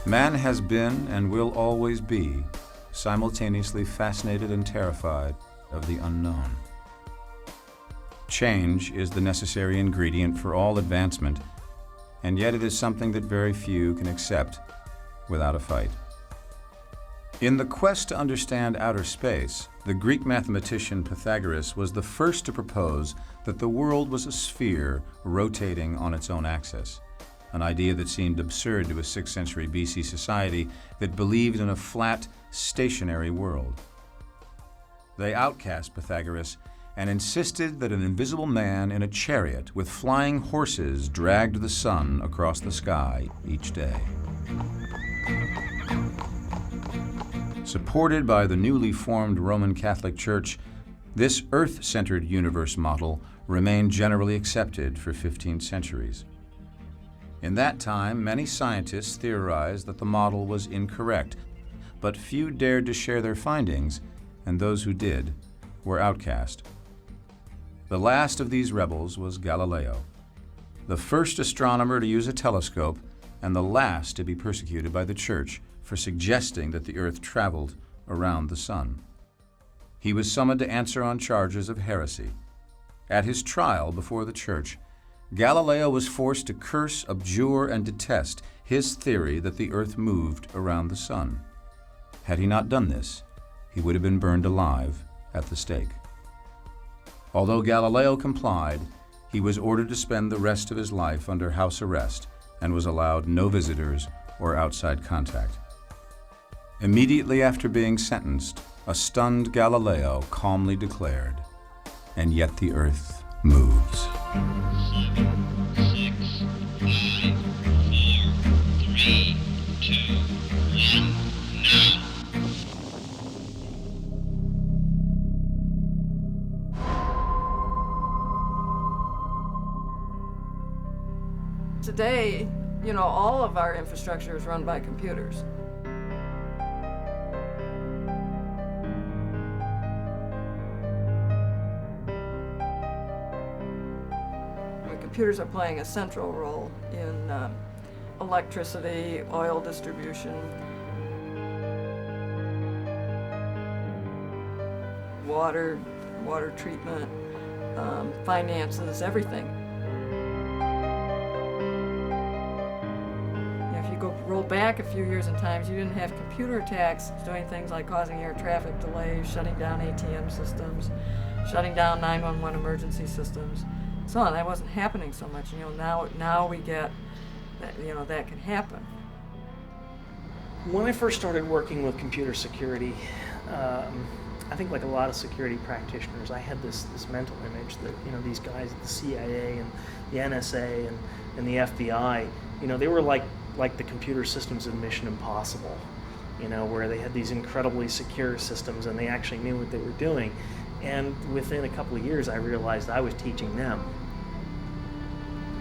Man has been and will always be simultaneously fascinated and terrified of the unknown. Change is the necessary ingredient for all advancement, and yet it is something that very few can accept without a fight. In the quest to understand outer space, the Greek mathematician Pythagoras was the first to propose that the world was a sphere rotating on its own axis, an idea that seemed absurd to a 6th century BC society that believed in a flat, stationary world. They outcast Pythagoras and insisted that an invisible man in a chariot with flying horses dragged the sun across the sky each day. Supported by the newly formed Roman Catholic Church, this Earth-centered universe model remained generally accepted for 15 centuries. In that time, many scientists theorized that the model was incorrect, but few dared to share their findings, and those who did were outcast. The last of these rebels was Galileo, the first astronomer to use a telescope and the last to be persecuted by the Church for suggesting that the Earth traveled around the sun. He was summoned to answer on charges of heresy. At his trial before the Church, Galileo was forced to curse, abjure, and detest his theory that the Earth moved around the sun. Had he not done this, he would have been burned alive at the stake. Although Galileo complied, he was ordered to spend the rest of his life under house arrest and was allowed no visitors or outside contact. Immediately after being sentenced, a stunned Galileo calmly declared, "And yet the Earth moves." 7, 6, 5, 4, 3, 2, 1, now. Today, all of our infrastructure is run by computers. Computers are playing a central role in electricity, oil distribution, water treatment, finances, everything. If you roll back a few years in times, you didn't have computer attacks doing things like causing air traffic delays, shutting down ATM systems, shutting down 911 emergency systems. So on, that wasn't happening so much. Now we get that, that can happen. When I first started working with computer security, I think like a lot of security practitioners, I had this mental image that these guys at the CIA and the NSA and the FBI, they were like the computer systems in Mission Impossible, where they had these incredibly secure systems and they actually knew what they were doing. And within a couple of years, I realized I was teaching them.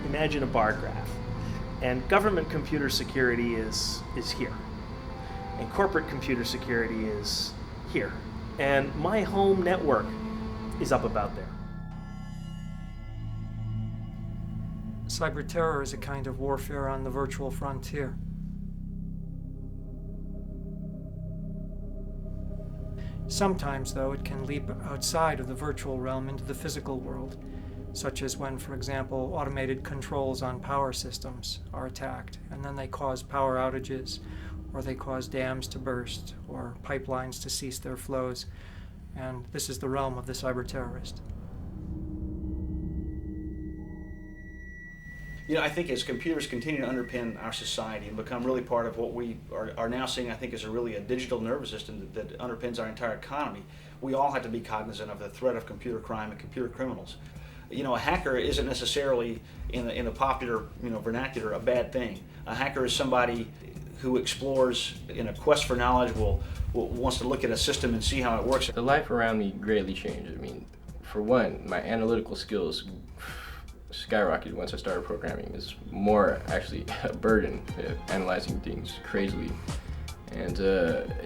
Imagine a bar graph, and government computer security is here, and corporate computer security is here, and my home network is up about there. Cyber terror is a kind of warfare on the virtual frontier. Sometimes, though, it can leap outside of the virtual realm into the physical world, such as when, for example, automated controls on power systems are attacked, and then they cause power outages, or they cause dams to burst, or pipelines to cease their flows, and this is the realm of the cyber terrorist. I think as computers continue to underpin our society and become really part of what we are now seeing, I think is a digital nervous system that underpins our entire economy, we all have to be cognizant of the threat of computer crime and computer criminals. A hacker isn't necessarily, in the popular vernacular, a bad thing. A hacker is somebody who explores in a quest for knowledge, wants to look at a system and see how it works. The life around me greatly changed. For one, my analytical skills skyrocketed once I started programming. It's more actually a burden, analyzing things crazily. And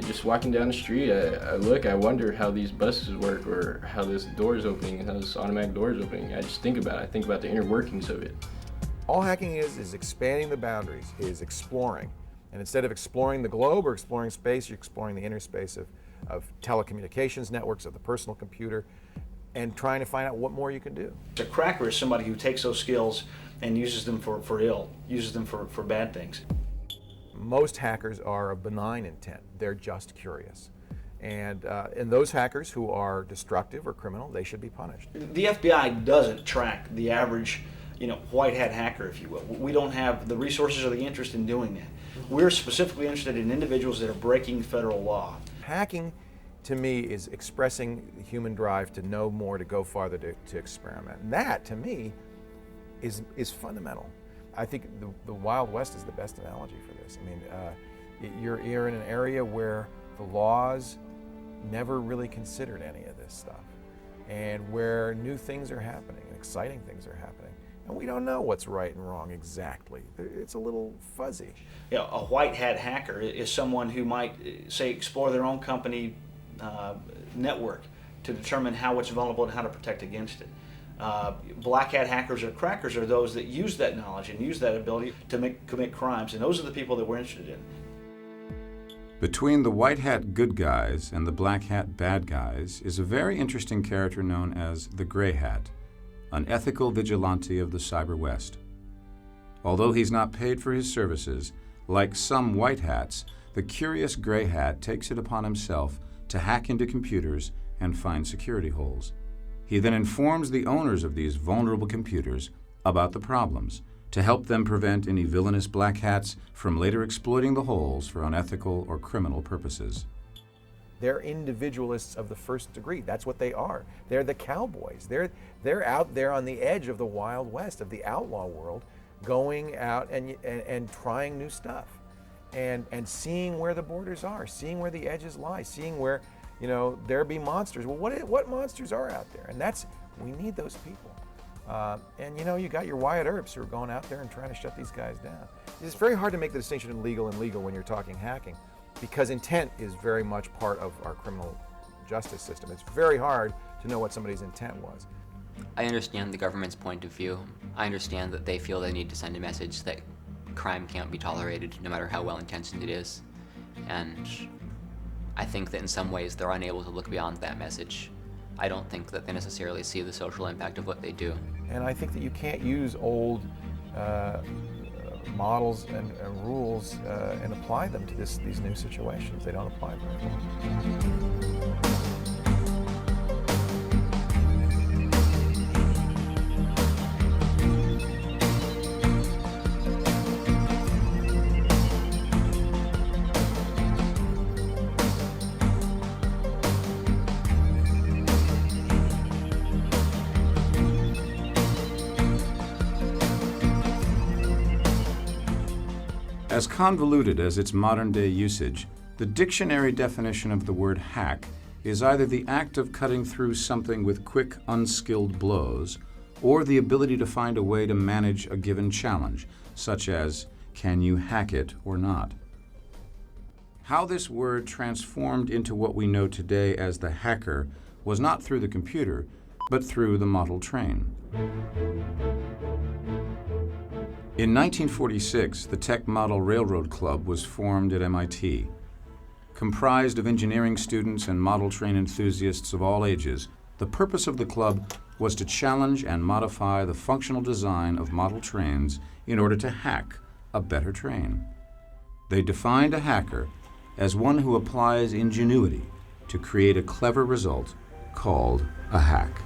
just walking down the street, I wonder how these buses work, or how this door is opening, how this automatic door is opening. I just think about it. I think about the inner workings of it. All hacking is expanding the boundaries, is exploring. And instead of exploring the globe or exploring space, you're exploring the inner space of telecommunications networks, of the personal computer, and trying to find out what more you can do. A cracker is somebody who takes those skills and uses them for ill, uses them for bad things. Most hackers are of benign intent. They're just curious. And those hackers who are destructive or criminal, they should be punished. The FBI doesn't track the average, white hat hacker, if you will. We don't have the resources or the interest in doing that. We're specifically interested in individuals that are breaking federal law. Hacking, to me, is expressing the human drive to know more, to go farther, to experiment. And that, to me, is fundamental. I think the Wild West is the best analogy for this. I mean, you're in an area where the laws never really considered any of this stuff, and where new things are happening, and exciting things are happening, and we don't know what's right and wrong exactly. It's a little fuzzy. A white hat hacker is someone who might, say, explore their own company network to determine how it's vulnerable and how to protect against it. Black hat hackers or crackers are those that use that knowledge and use that ability to commit crimes, and those are the people that we're interested in. Between the white hat good guys and the black hat bad guys is a very interesting character known as the Gray Hat, an ethical vigilante of the Cyber West. Although he's not paid for his services, like some white hats, the curious Gray Hat takes it upon himself to hack into computers and find security holes. He then informs the owners of these vulnerable computers about the problems to help them prevent any villainous black hats from later exploiting the holes for unethical or criminal purposes. They're individualists of the first degree. That's what they are. They're the cowboys. They're out there on the edge of the Wild West, of the outlaw world, going out and trying new stuff, and seeing where the borders are, seeing where the edges lie, seeing where there be monsters. Well, what monsters are out there? And we need those people. And you got your Wyatt Earps who are going out there and trying to shut these guys down. It's very hard to make the distinction in legal and legal when you're talking hacking, because intent is very much part of our criminal justice system. It's very hard to know what somebody's intent was. I understand the government's point of view. I understand that they feel they need to send a message that crime can't be tolerated, no matter how well-intentioned it is. And I think that in some ways they're unable to look beyond that message. I don't think that they necessarily see the social impact of what they do. And I think that you can't use old models and rules and apply them to these new situations. They don't apply very well. As convoluted as its modern-day usage, the dictionary definition of the word hack is either the act of cutting through something with quick, unskilled blows, or the ability to find a way to manage a given challenge, such as, can you hack it or not? How this word transformed into what we know today as the hacker was not through the computer, but through the model train. In 1946, the Tech Model Railroad Club was formed at MIT. Comprised of engineering students and model train enthusiasts of all ages, the purpose of the club was to challenge and modify the functional design of model trains in order to hack a better train. They defined a hacker as one who applies ingenuity to create a clever result called a hack.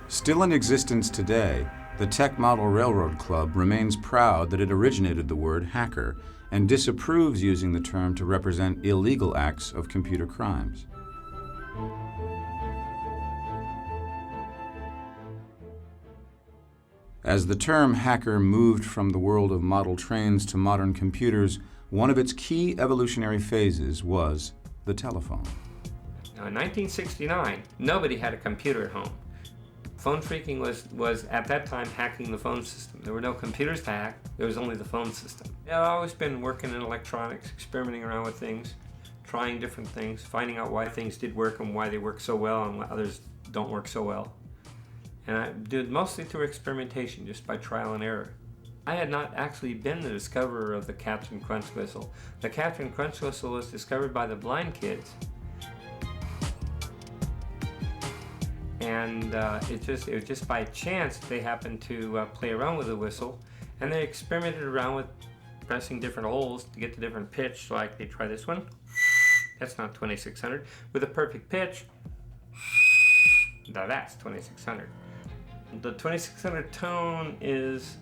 Still in existence today, the Tech Model Railroad Club remains proud that it originated the word hacker and disapproves using the term to represent illegal acts of computer crimes. As the term hacker moved from the world of model trains to modern computers, one of its key evolutionary phases was the telephone. Now, in 1969, nobody had a computer at home. Phone phreaking was at that time hacking the phone system. There were no computers to hack, there was only the phone system. I've always been working in electronics, experimenting around with things, trying different things, finding out why things did work and why they work so well and why others don't work so well. And I did mostly through experimentation, just by trial and error. I had not actually been the discoverer of the Captain Crunch whistle. The Captain Crunch whistle was discovered by the blind kids. And it was just by chance they happened to play around with the whistle, and they experimented around with pressing different holes to get to different pitch. Like they try this one, that's not 2600, with a perfect pitch. Now that's 2600. The 2600 tone is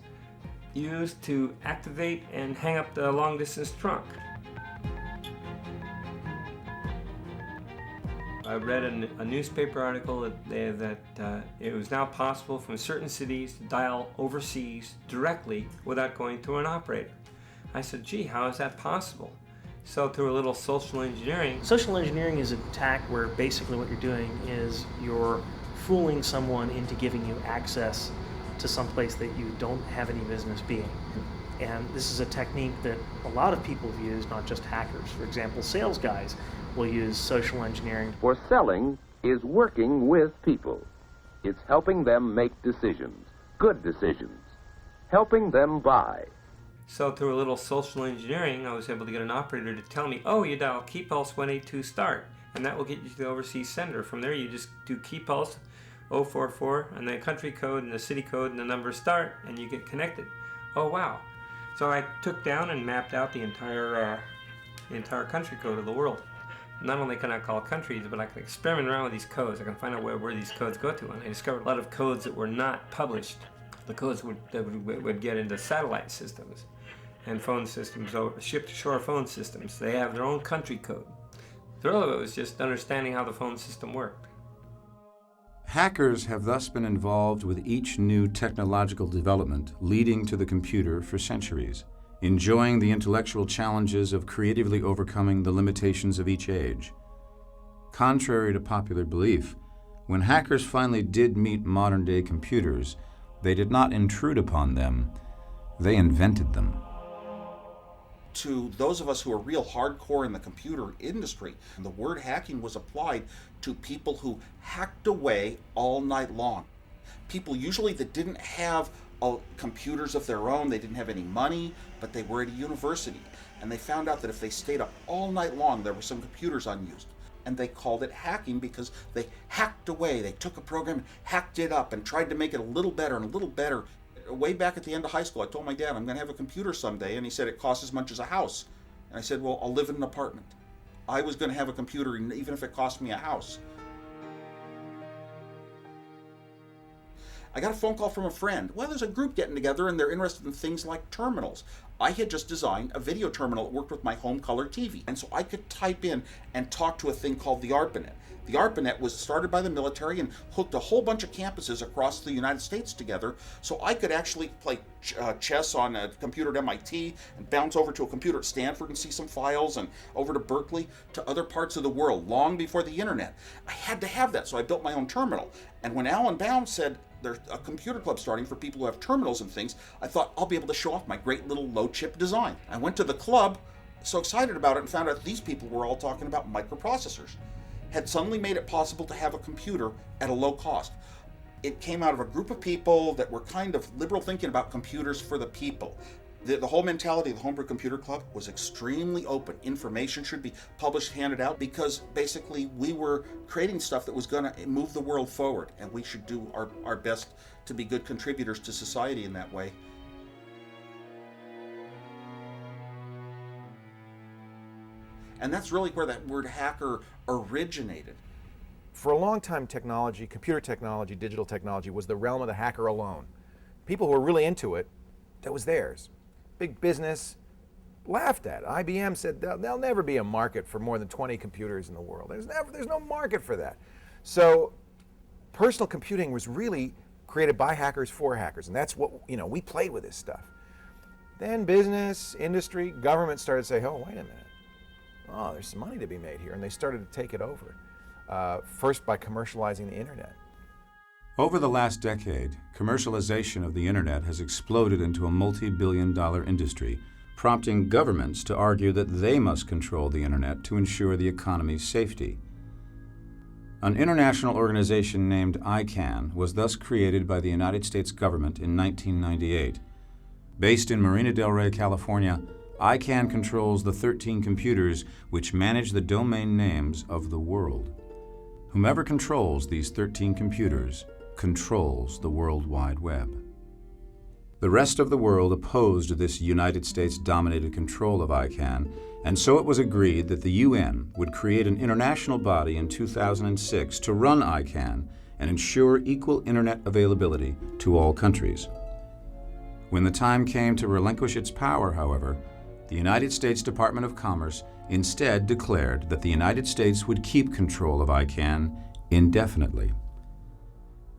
used to activate and hang up the long distance trunk. I read a newspaper article that it was now possible from certain cities to dial overseas directly without going through an operator. I said, gee, how is that possible? So through a little social engineering. Social engineering is an attack where basically what you're doing is you're fooling someone into giving you access to some place that you don't have any business being. And this is a technique that a lot of people have used, not just hackers. For example, sales guys will use social engineering. For selling is working with people. It's helping them make decisions, good decisions, helping them buy. So through a little social engineering, I was able to get an operator to tell me, oh, you dial key pulse 182 start, and that will get you to the overseas sender. From there, you just do key pulse 044 and the country code and the city code and the number start, and you get connected. Oh, wow. So I took down and mapped out the entire country code of the world. Not only can I call countries, but I can experiment around with these codes. I can find out where these codes go to. And I discovered a lot of codes that were not published. The codes would get into satellite systems and phone systems, ship-to-shore phone systems. They have their own country code. The thrill of it was just understanding how the phone system worked. Hackers have thus been involved with each new technological development leading to the computer for centuries, enjoying the intellectual challenges of creatively overcoming the limitations of each age. Contrary to popular belief, when hackers finally did meet modern-day computers, they did not intrude upon them, they invented them. To those of us who are real hardcore in the computer industry, the word hacking was applied to people who hacked away all night long. People usually that didn't have computers of their own, they didn't have any money, but they were at a university. And they found out that if they stayed up all night long, there were some computers unused. And they called it hacking because they hacked away. They took a program, hacked it up, and tried to make it a little better and a little better. Way back at the end of high school, I told my dad, I'm going to have a computer someday, and he said it costs as much as a house. And I said, well, I'll live in an apartment. I was going to have a computer even if it cost me a house. I got a phone call from a friend. Well, there's a group getting together and they're interested in things like terminals. I had just designed a video terminal that worked with my home color TV. And so I could type in and talk to a thing called the ARPANET. The ARPANET was started by the military and hooked a whole bunch of campuses across the United States together, so I could actually play chess on a computer at MIT and bounce over to a computer at Stanford and see some files, and over to Berkeley, to other parts of the world, long before the internet. I had to have that, so I built my own terminal. And when Alan Baum said there's a computer club starting for people who have terminals and things, I thought I'll be able to show off my great little low-chip design. I went to the club, so excited about it, and found out these people were all talking about microprocessors. Had suddenly made it possible to have a computer at a low cost. It came out of a group of people that were kind of liberal thinking about computers for the people. The whole mentality of the Homebrew Computer Club was extremely open. Information should be published, handed out, because basically we were creating stuff that was going to move the world forward, and we should do our best to be good contributors to society in that way. And that's really where that word hacker originated. For a long time, technology, computer technology, digital technology was the realm of the hacker alone. People who were really into it, that was theirs. Big business laughed at. IBM said there'll never be a market for more than 20 computers in the world. There's no market for that. So personal computing was really created by hackers for hackers, and that's what, we played with this stuff. Then business, industry, government started to say, oh, wait a minute. Oh, there's some money to be made here, and they started to take it over, first by commercializing the internet. Over the last decade, commercialization of the internet has exploded into a multi-billion-dollar industry, prompting governments to argue that they must control the internet to ensure the economy's safety. An international organization named ICANN was thus created by the United States government in 1998. Based in Marina del Rey, California, ICANN controls the 13 computers which manage the domain names of the world. Whomever controls these 13 computers controls the World Wide Web. The rest of the world opposed this United States-dominated control of ICANN, and so it was agreed that the UN would create an international body in 2006 to run ICANN and ensure equal internet availability to all countries. When the time came to relinquish its power, however, the United States Department of Commerce instead declared that the United States would keep control of ICANN indefinitely.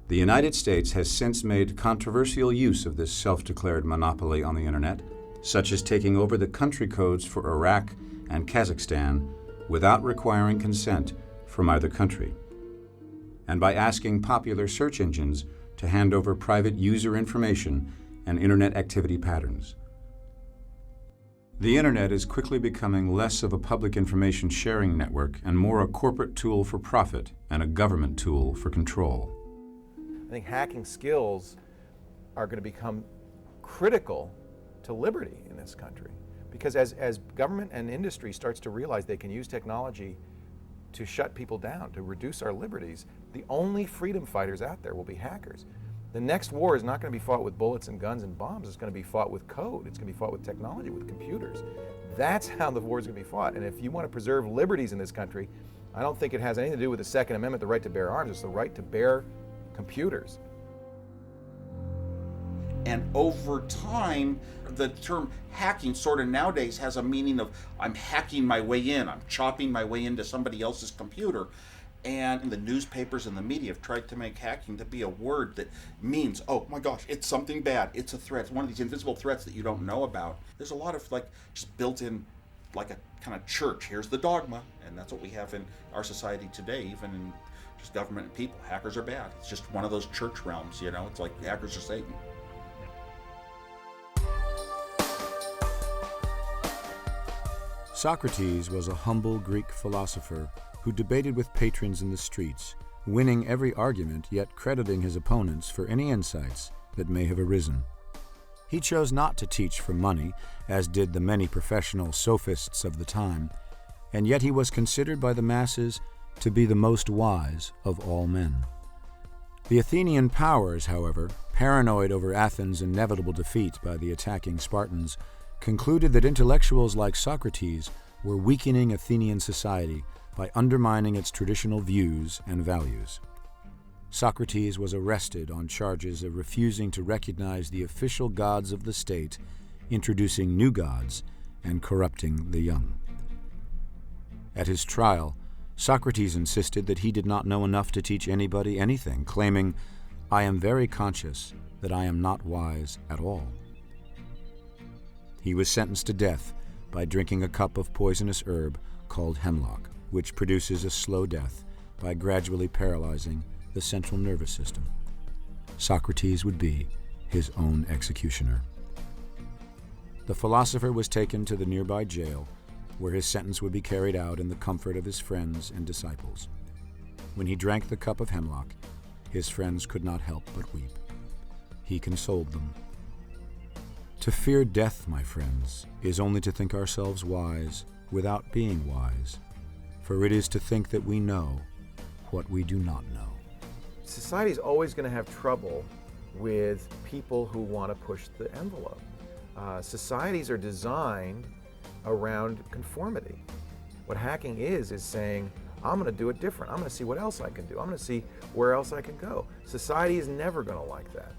The United States has since made controversial use of this self-declared monopoly on the internet, such as taking over the country codes for Iraq and Kazakhstan without requiring consent from either country, and by asking popular search engines to hand over private user information and internet activity patterns. The internet is quickly becoming less of a public information sharing network and more a corporate tool for profit and a government tool for control. I think hacking skills are going to become critical to liberty in this country, because as government and industry starts to realize they can use technology to shut people down, to reduce our liberties, the only freedom fighters out there will be hackers. The next war is not going to be fought with bullets and guns and bombs. It's going to be fought with code. It's going to be fought with technology, with computers. That's how the war is going to be fought. And if you want to preserve liberties in this country, I don't think it has anything to do with the Second Amendment, the right to bear arms. It's the right to bear computers. And over time, the term hacking sort of nowadays has a meaning of I'm hacking my way in, I'm chopping my way into somebody else's computer. And the newspapers and the media have tried to make hacking to be a word that means, oh my gosh, it's something bad, it's a threat, it's one of these invisible threats that you don't know about. There's a lot of just built in like a kind of church. Here's the dogma, and that's what we have in our society today, even in just government and people. Hackers are bad. It's just one of those church realms, it's like hackers are Satan. Socrates was a humble Greek philosopher who debated with patrons in the streets, winning every argument yet crediting his opponents for any insights that may have arisen. He chose not to teach for money, as did the many professional sophists of the time, and yet he was considered by the masses to be the most wise of all men. The Athenian powers, however, paranoid over Athens' inevitable defeat by the attacking Spartans, concluded that intellectuals like Socrates were weakening Athenian society by undermining its traditional views and values. Socrates was arrested on charges of refusing to recognize the official gods of the state, introducing new gods, and corrupting the young. At his trial, Socrates insisted that he did not know enough to teach anybody anything, claiming, "I am very conscious that I am not wise at all." He was sentenced to death by drinking a cup of poisonous herb called hemlock, which produces a slow death by gradually paralyzing the central nervous system. Socrates would be his own executioner. The philosopher was taken to the nearby jail, where his sentence would be carried out in the comfort of his friends and disciples. When he drank the cup of hemlock, his friends could not help but weep. He consoled them. To fear death, my friends, is only to think ourselves wise without being wise, for it is to think that we know what we do not know. Society is always going to have trouble with people who want to push the envelope. Societies are designed around conformity. What hacking is saying, I'm going to do it different. I'm going to see what else I can do. I'm going to see where else I can go. Society is never going to like that.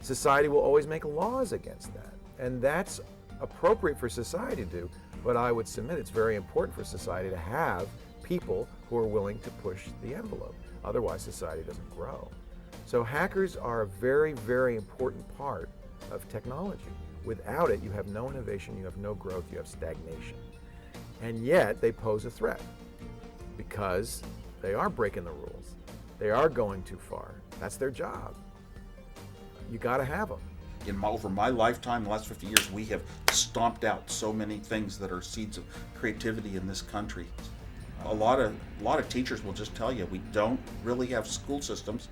Society will always make laws against that. And that's appropriate for society to do, but I would submit it's very important for society to have people who are willing to push the envelope. Otherwise, society doesn't grow. So hackers are a very, very important part of technology. Without it, you have no innovation, you have no growth, you have stagnation. And yet, they pose a threat because they are breaking the rules. They are going too far. That's their job. You got to have them. Over my lifetime, the last 50 years, we have stomped out so many things that are seeds of creativity in this country. A lot of teachers will just tell you we don't really have school systems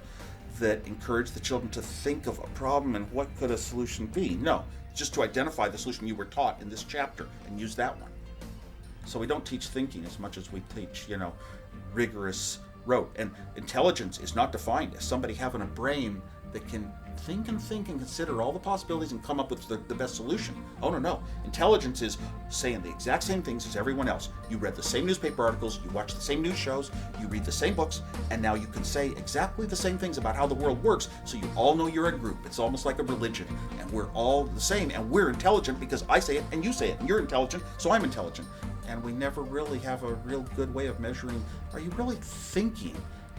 that encourage the children to think of a problem and what could a solution be. No, just to identify the solution you were taught in this chapter and use that one. So we don't teach thinking as much as we teach, rigorous rote. And intelligence is not defined as somebody having a brain that can think and consider all the possibilities and come up with the best solution. Oh, no. Intelligence is saying the exact same things as everyone else. You read the same newspaper articles, you watch the same news shows, you read the same books, and now you can say exactly the same things about how the world works, so you all know you're a group. It's almost like a religion, and we're all the same, and we're intelligent because I say it and you say it, and you're intelligent, so I'm intelligent. And we never really have a real good way of measuring, are you really thinking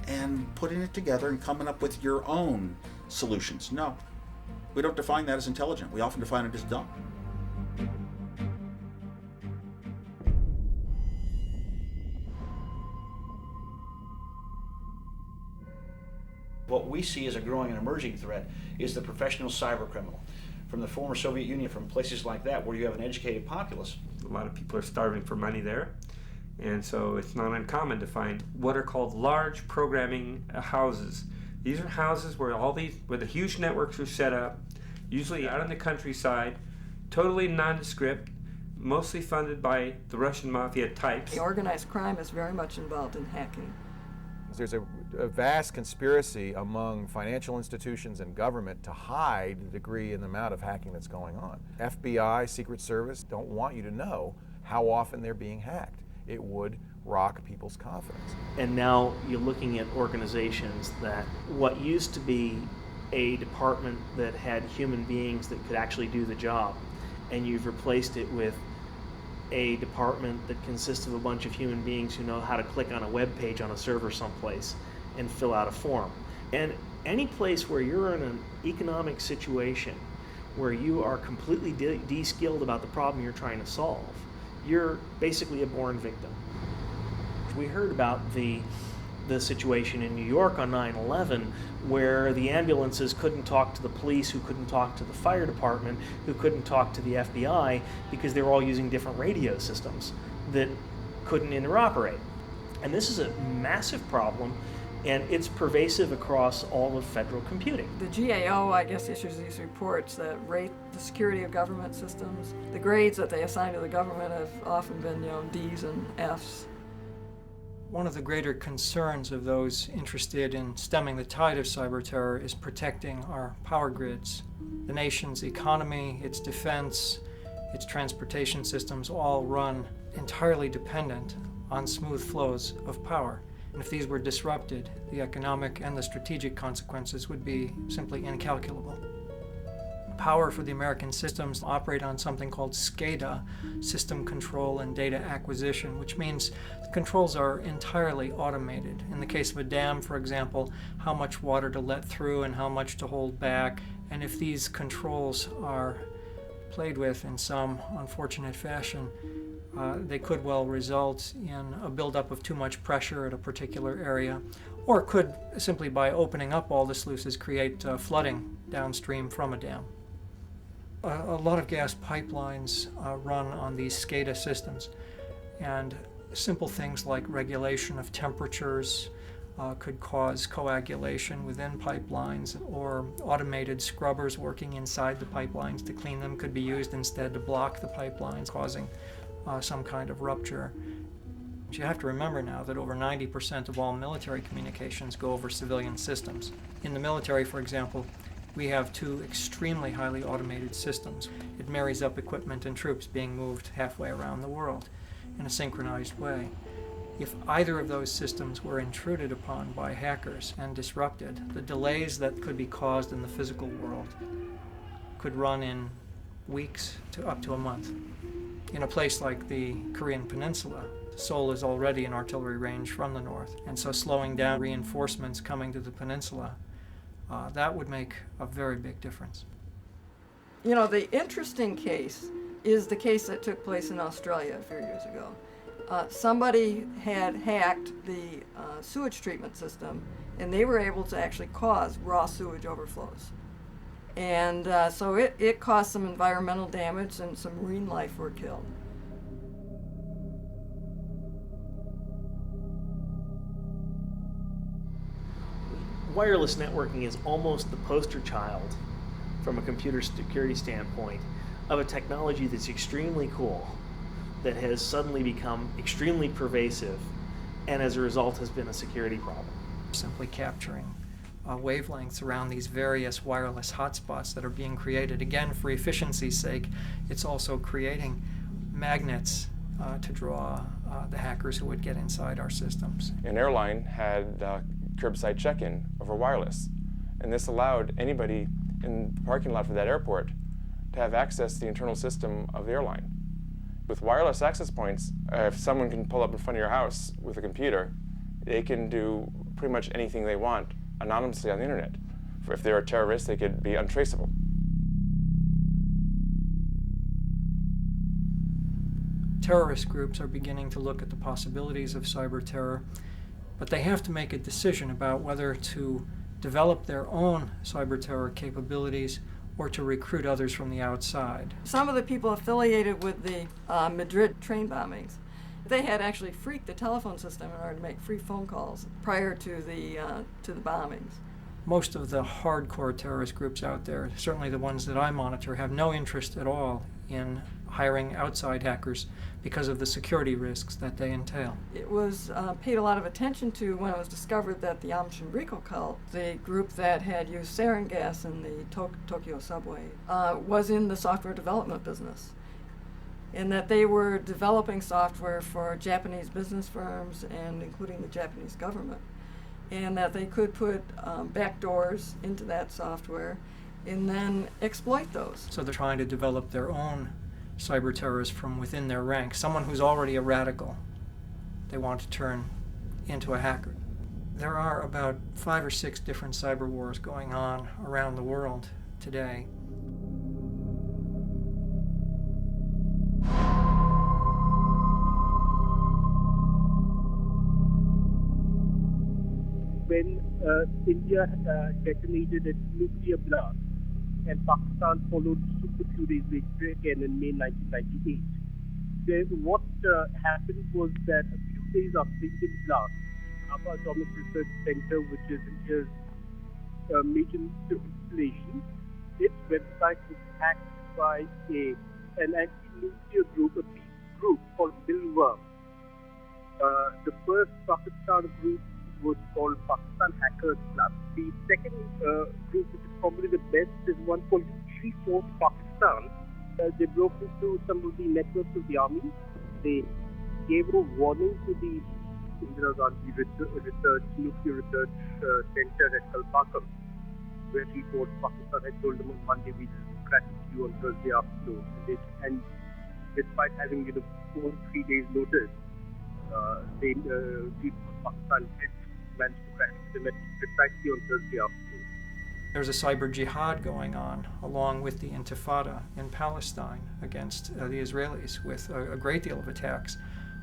and putting it together and coming up with your own solutions? No, we don't define that as intelligent. We often define it as dumb. What we see as a growing and emerging threat is the professional cyber criminal. From the former Soviet Union, from places like that where you have an educated populace. A lot of people are starving for money there. And so it's not uncommon to find what are called large programming houses. These are houses where where the huge networks are set up, usually out in the countryside, totally nondescript, mostly funded by the Russian mafia types. The organized crime is very much involved in hacking. There's a vast conspiracy among financial institutions and government to hide the degree and the amount of hacking that's going on. FBI, Secret Service don't want you to know how often they're being hacked. It would rock people's confidence. And now you're looking at organizations that what used to be a department that had human beings that could actually do the job, and you've replaced it with a department that consists of a bunch of human beings who know how to click on a web page on a server someplace and fill out a form. And any place where you're in an economic situation where you are completely de-skilled about the problem you're trying to solve, you're basically a born victim. We heard about the situation in New York on 9/11 where the ambulances couldn't talk to the police, who couldn't talk to the fire department, who couldn't talk to the FBI because they were all using different radio systems that couldn't interoperate. And this is a massive problem, and it's pervasive across all of federal computing. The GAO, I guess, issues these reports that rate the security of government systems. The grades that they assign to the government have often been, D's and F's. One of the greater concerns of those interested in stemming the tide of cyber terror is protecting our power grids. The nation's economy, its defense, its transportation systems all run entirely dependent on smooth flows of power. And if these were disrupted, the economic and the strategic consequences would be simply incalculable. Power for the American systems operate on something called SCADA, System Control and Data Acquisition, which means the controls are entirely automated. In the case of a dam, for example, how much water to let through and how much to hold back. And if these controls are played with in some unfortunate fashion, they could well result in a buildup of too much pressure at a particular area, or could simply by opening up all the sluices create flooding downstream from a dam. A lot of gas pipelines run on these SCADA systems, and simple things like regulation of temperatures could cause coagulation within pipelines, or automated scrubbers working inside the pipelines to clean them could be used instead to block the pipelines, causing some kind of rupture. But you have to remember now that over 90% of all military communications go over civilian systems. In the military, for example, we have two extremely highly automated systems. It marries up equipment and troops being moved halfway around the world in a synchronized way. If either of those systems were intruded upon by hackers and disrupted, the delays that could be caused in the physical world could run in weeks to up to a month. In a place like the Korean Peninsula, Seoul is already an artillery range from the north, and so slowing down reinforcements coming to the peninsula, that would make a very big difference. The interesting case is the case that took place in Australia a few years ago. Somebody had hacked the sewage treatment system, and they were able to actually cause raw sewage overflows. And so it caused some environmental damage, and some marine life were killed. wireless networking is almost the poster child from a computer security standpoint of a technology that's extremely cool, that has suddenly become extremely pervasive, and as a result has been a security problem. Simply capturing wavelengths around these various wireless hotspots that are being created. Again, for efficiency's sake, it's also creating magnets to draw the hackers who would get inside our systems. An airline had curbside check-in over wireless, and this allowed anybody in the parking lot for that airport to have access to the internal system of the airline. With wireless access points, if someone can pull up in front of your house with a computer, they can do pretty much anything they want anonymously on the internet. If they're a terrorist, they could be untraceable. Terrorist groups are beginning to look at the possibilities of cyber terror, but they have to make a decision about whether to develop their own cyber terror capabilities or to recruit others from the outside. Some of the people affiliated with the Madrid train bombings, they had actually freaked the telephone system in order to make free phone calls prior to the bombings. Most of the hardcore terrorist groups out there, certainly the ones that I monitor, have no interest at all in hiring outside hackers because of the security risks that they entail. It was paid a lot of attention to when it was discovered that the Aum Shinrikyo cult, the group that had used sarin gas in the Tokyo subway, was in the software development business, in that they were developing software for Japanese business firms and including the Japanese government, and that they could put backdoors into that software and then exploit those. So they're trying to develop their own cyber terrorists from within their ranks, someone who's already a radical they want to turn into a hacker. There are about 5 or 6 different cyber wars going on around the world today. When India detonated its nuclear blast, and Pakistan followed suit a few days later again in May 1998. What happened was that a few days after the Indian blast, Nava Atomic Research Center, which is India's major installation, its website was hacked by an anti-nuclear group, a peace group called Bilwa. The first Pakistan group was called Pakistan Hackers Club. The second group, which is probably the best, is one called Force Pakistan. They broke into some of the networks of the army. They gave a warning to the Indira Gandhi Nuclear Research Center at Kalpakam, where Force Pakistan had told them on Monday we will crack you on Thursday afternoon. And despite having 4 or 3 days notice, Force Pakistan did managed to crack them precisely on Thursday afternoon. There's a cyber jihad going on along with the Intifada in Palestine against the Israelis, with a great deal of attacks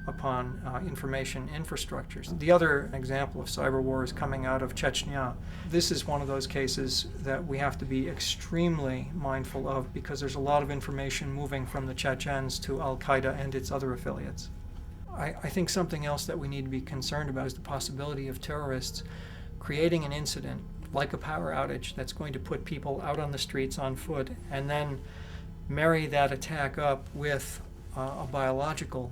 upon information infrastructures. The other example of cyber war is coming out of Chechnya. This is one of those cases that we have to be extremely mindful of because there's a lot of information moving from the Chechens to Al-Qaeda and its other affiliates. I think something else that we need to be concerned about is the possibility of terrorists creating an incident like a power outage that's going to put people out on the streets on foot and then marry that attack up with a biological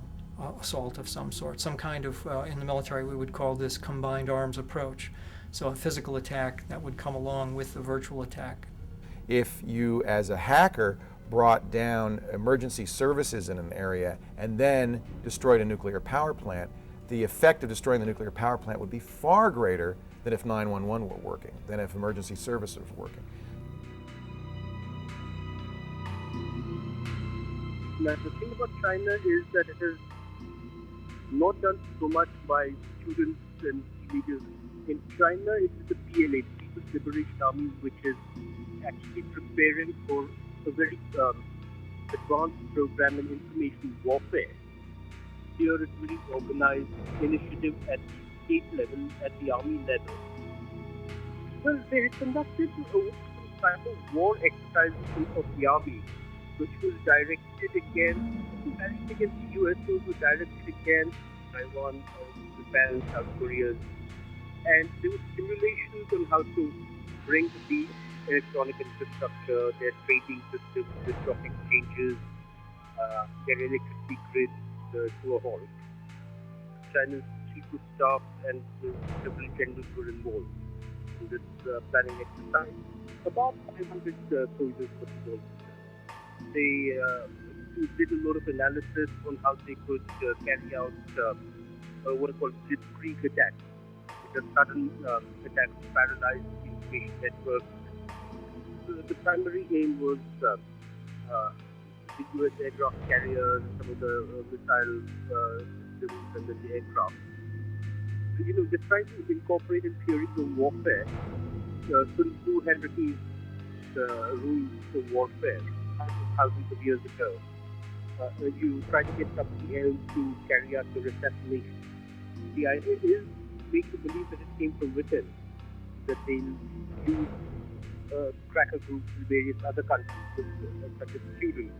assault of some sort, some kind of, in the military we would call this combined arms approach. So a physical attack that would come along with the virtual attack. If you, as a hacker, brought down emergency services in an area and then destroyed a nuclear power plant, the effect of destroying the nuclear power plant would be far greater than if 911 were working, than if emergency services were working. Now, the thing about China is that it is not done so much by students and teenagers. In China, it is the PLA, People's Liberation Army, which is actually preparing for a very advanced program in information warfare. Here, it's very organized initiative at the state level, at the army level. Well, they had conducted some type of war exercises of the army, which was directed against the US, those were directed against Taiwan, Japan, South Korea, And there were simulations on how to bring the electronic infrastructure, their trading systems, their stock exchanges, their electricity grids to a halt. China's chief of staff and several generals were involved in this planning exercise. About 500 soldiers were involved. They did a lot of analysis on how they could carry out what are called blitzkrieg attacks. The sudden attacks paralyzed the information network. The primary aim was the U.S. aircraft carriers, some of the missile systems, and then the aircraft. So, they're trying to incorporate in theories of warfare Sun Tzu had written rules of warfare thousands of years ago. You try to get somebody else to carry out your assassination. The idea is make you believe that it came from within, that they'll use cracker groups in various other countries, such as students,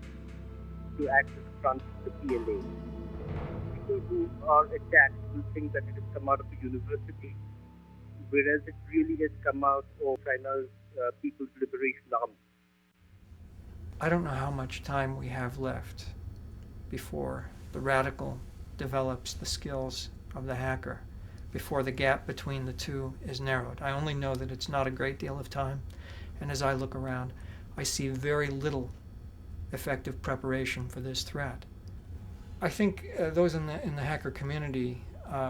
to act as a front to the PLA. People who are attacked will think that it has come out of a university, whereas it really has come out of China's People's Liberation Army. I don't know how much time we have left before the radical develops the skills of the hacker, before the gap between the two is narrowed. I only know that it's not a great deal of time, and as I look around, I see very little effective preparation for this threat. I think those in the hacker community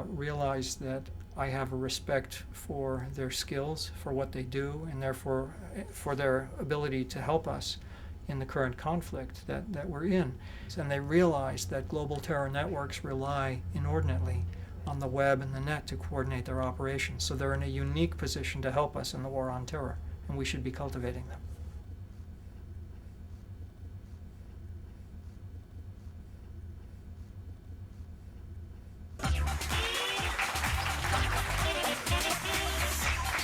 realize that I have a respect for their skills, for what they do, and therefore for their ability to help us in the current conflict that we're in. And they realize that global terror networks rely inordinately on the web and the net to coordinate their operations. So they're in a unique position to help us in the war on terror, and we should be cultivating them.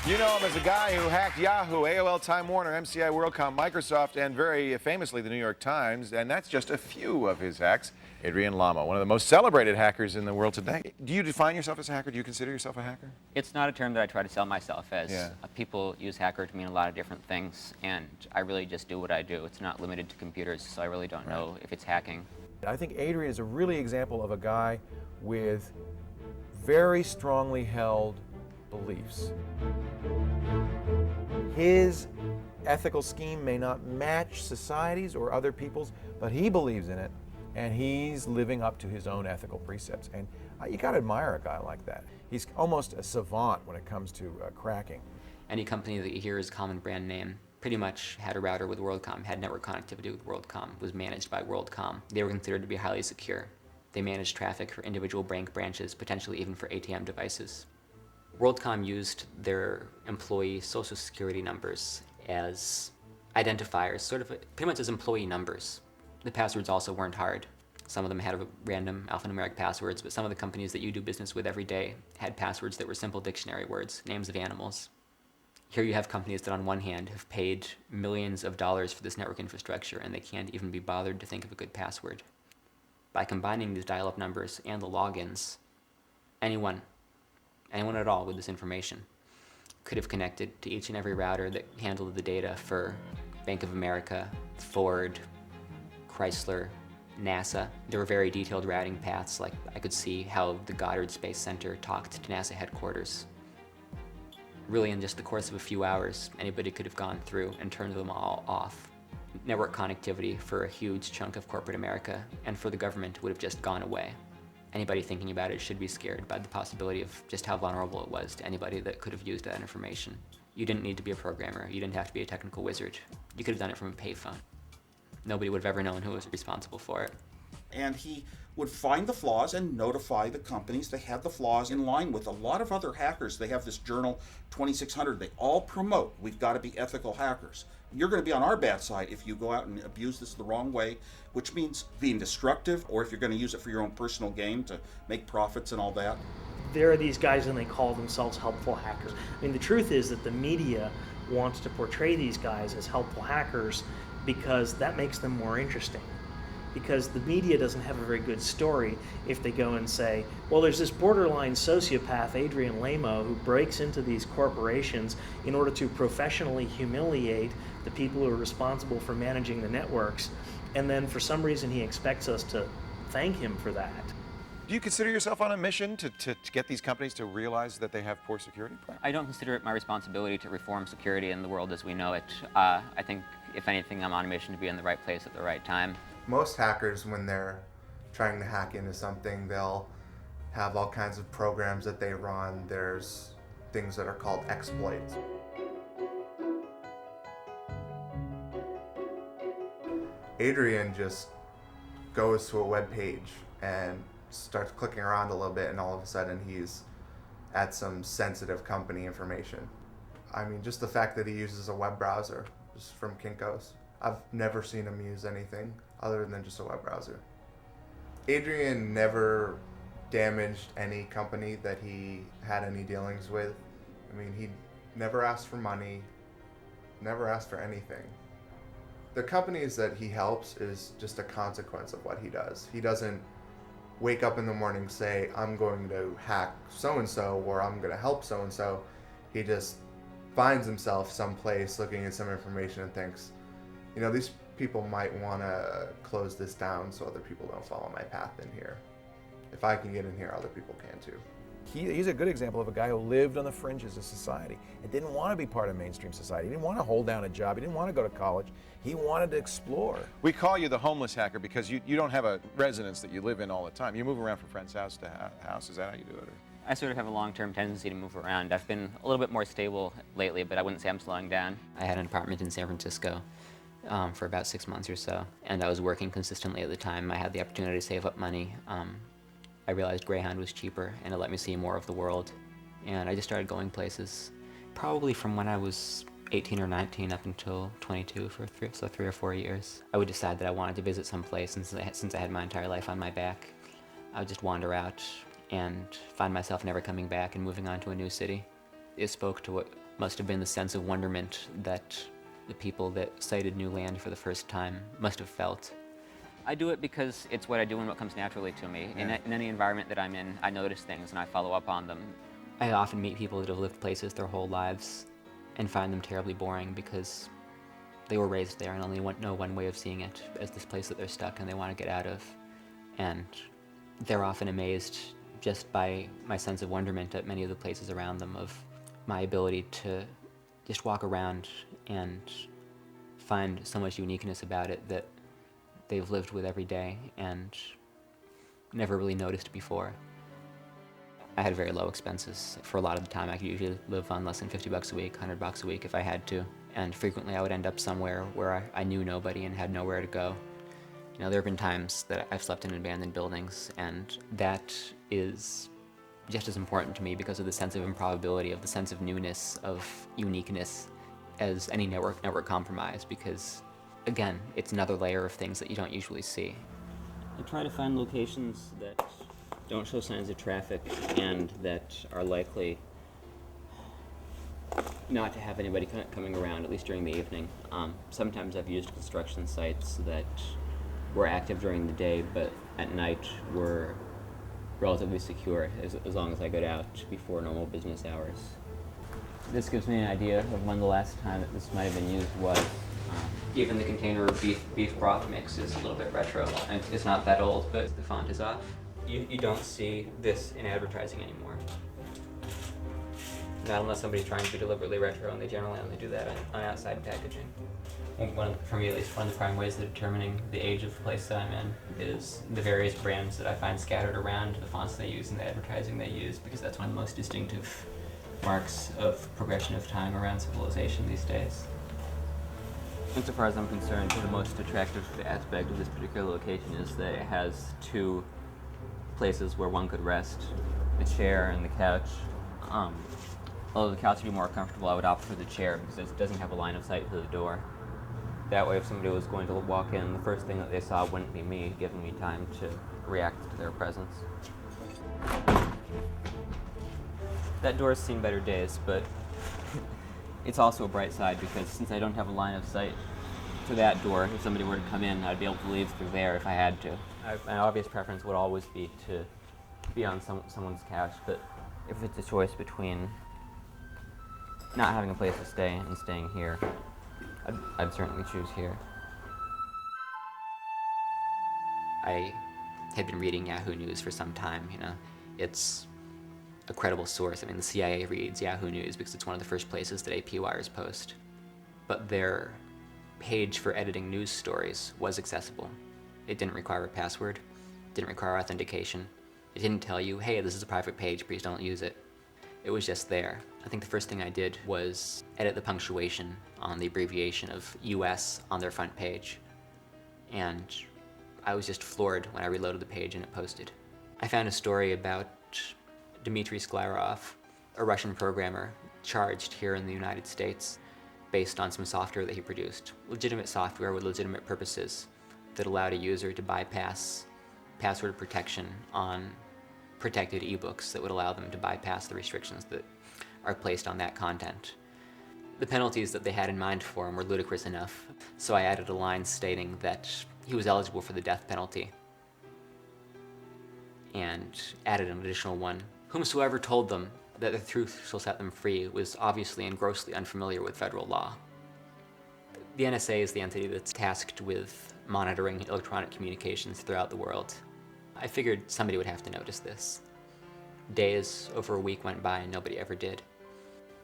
You know him as a guy who hacked Yahoo, AOL, Time Warner, MCI, WorldCom, Microsoft, and very famously the New York Times, and that's just a few of his hacks. Adrian Lamo, one of the most celebrated hackers in the world today. Do you define yourself as a hacker? Do you consider yourself a hacker? It's not a term that I try to sell myself as. Yeah. People use hacker to mean a lot of different things, and I really just do what I do. It's not limited to computers, so I really don't know if it's hacking. I think Adrian is a really example of a guy with very strongly held beliefs. His ethical scheme may not match society's or other people's, but he believes in it, and he's living up to his own ethical precepts. And you gotta admire a guy like that. He's almost a savant when it comes to cracking. Any company that you hear is a common brand name pretty much had a router with WorldCom, had network connectivity with WorldCom, was managed by WorldCom. They were considered to be highly secure. They managed traffic for individual bank branches, potentially even for ATM devices. WorldCom used their employee social security numbers as identifiers, sort of pretty much as employee numbers. The passwords also weren't hard. Some of them had random alphanumeric passwords, but some of the companies that you do business with every day had passwords that were simple dictionary words, names of animals. Here you have companies that on one hand have paid millions of dollars for this network infrastructure, and they can't even be bothered to think of a good password. By combining these dial-up numbers and the logins, anyone at all with this information could have connected to each and every router that handled the data for Bank of America, Ford, Chrysler, NASA. There were very detailed routing paths, like I could see how the Goddard Space Center talked to NASA headquarters. Really, in just the course of a few hours, anybody could have gone through and turned them all off. Network connectivity for a huge chunk of corporate America and for the government would have just gone away. Anybody thinking about it should be scared by the possibility of just how vulnerable it was to anybody that could have used that information. You didn't need to be a programmer. You didn't have to be a technical wizard. You could have done it from a payphone. Nobody would have ever known who was responsible for it. And he would find the flaws and notify the companies they had the flaws in line with. A lot of other hackers, they have this journal 2600, they all promote, we've got to be ethical hackers. You're going to be on our bad side if you go out and abuse this the wrong way, which means being destructive, or if you're going to use it for your own personal gain to make profits and all that. There are these guys and they call themselves helpful hackers. I mean, the truth is that the media wants to portray these guys as helpful hackers because that makes them more interesting. because the media doesn't have a very good story if they go and say, well, there's this borderline sociopath, Adrian Lamo, who breaks into these corporations in order to professionally humiliate the people who are responsible for managing the networks, and then for some reason he expects us to thank him for that. Do you consider yourself on a mission to get these companies to realize that they have poor security practices? I don't consider it my responsibility to reform security in the world as we know it. I think, if anything, I'm on a mission to be in the right place at the right time. Most hackers, when they're trying to hack into something, they'll have all kinds of programs that they run. There's things that are called exploits. Adrian just goes to a web page and starts clicking around a little bit, and all of a sudden he's at some sensitive company information. I mean, just the fact that he uses a web browser, just from Kinko's. I've never seen him use anything other than just a web browser. Adrian never damaged any company that he had any dealings with. I mean, he never asked for money, never asked for anything. The companies that he helps is just a consequence of what he does. He doesn't wake up in the morning and say, I'm going to hack so-and-so, or I'm going to help so-and-so. He just finds himself someplace looking at some information and thinks, you know, these people might want to close this down so other people don't follow my path in here. If I can get in here, other people can too. He's a good example of a guy who lived on the fringes of society and didn't want to be part of mainstream society. He didn't want to hold down a job. He didn't want to go to college. He wanted to explore. We call you the homeless hacker because you don't have a residence that you live in all the time. You move around from friend's house to house. Is that how you do it? Or? I sort of have a long-term tendency to move around. I've been a little bit more stable lately, but I wouldn't say I'm slowing down. I had an apartment in San Francisco for about 6 months or so, and I was working consistently at the time. I had the opportunity to save up money. I realized Greyhound was cheaper, and it let me see more of the world. And I just started going places, probably from when I was 18 or 19 up until 22 for 3 or 4 years. I would decide that I wanted to visit some place, and since I had my entire life on my back, I would just wander out and find myself never coming back and moving on to a new city. It spoke to what must have been the sense of wonderment that the people that sighted new land for the first time must have felt. I do it because it's what I do and what comes naturally to me. Yeah. In any environment that I'm in, I notice things and I follow up on them. I often meet people that have lived places their whole lives and find them terribly boring because they were raised there and only know one way of seeing it as this place that they're stuck and they want to get out of. And they're often amazed just by my sense of wonderment at many of the places around them, of my ability to just walk around and find so much uniqueness about it that they've lived with every day and never really noticed before. I had very low expenses. For a lot of the time, I could usually live on less than $50 a week, $100 a week if I had to. And frequently I would end up somewhere where I knew nobody and had nowhere to go. You know, there have been times that I've slept in abandoned buildings, and that is just as important to me because of the sense of improbability, of the sense of newness, of uniqueness, as any network compromise, because again, it's another layer of things that you don't usually see. I try to find locations that don't show signs of traffic and that are likely not to have anybody coming around, at least during the evening. Sometimes I've used construction sites that were active during the day, but at night were relatively secure as long as I got out before normal business hours. This gives me an idea of when the last time that this might have been used was. Even the container of beef broth mix is a little bit retro, and it's not that old, but the font is off. You don't see this in advertising anymore. Not unless somebody's trying to be deliberately retro, and they generally only do that on outside packaging. I think for me at least, one of the prime ways of determining the age of the place that I'm in is the various brands that I find scattered around, the fonts they use and the advertising they use, because that's one of the most distinctive marks of progression of time around civilization these days. Insofar as I'm concerned, the most attractive aspect of this particular location is that it has two places where one could rest, the chair and the couch. Although the couch would be more comfortable, I would opt for the chair because it doesn't have a line of sight to the door. That way, if somebody was going to walk in, the first thing that they saw wouldn't be me, giving me time to react to their presence. That door's seen better days, but it's also a bright side because since I don't have a line of sight to that door. If somebody were to come in, I'd be able to leave through there if I had to. My obvious preference would always be to be on someone's couch, but if it's a choice between not having a place to stay and staying here, I'd certainly choose here. I had been reading Yahoo News for some time, you know. It's a credible source. I mean, the CIA reads Yahoo News because it's one of the first places that AP wires post. But their page for editing news stories was accessible. It didn't require a password, didn't require authentication. It didn't tell you, hey, this is a private page, please don't use it. It was just there. I think the first thing I did was edit the punctuation on the abbreviation of US on their front page. And I was just floored when I reloaded the page and it posted. I found a story about Dmitry Sklarov, a Russian programmer charged here in the United States based on some software that he produced. Legitimate software with legitimate purposes that allowed a user to bypass password protection on protected ebooks that would allow them to bypass the restrictions that are placed on that content. The penalties that they had in mind for him were ludicrous enough, so I added a line stating that he was eligible for the death penalty, and added an additional one. Whomsoever told them that the truth shall set them free was obviously and grossly unfamiliar with federal law. The NSA is the entity that's tasked with monitoring electronic communications throughout the world. I figured somebody would have to notice this. Days, over a week went by and nobody ever did.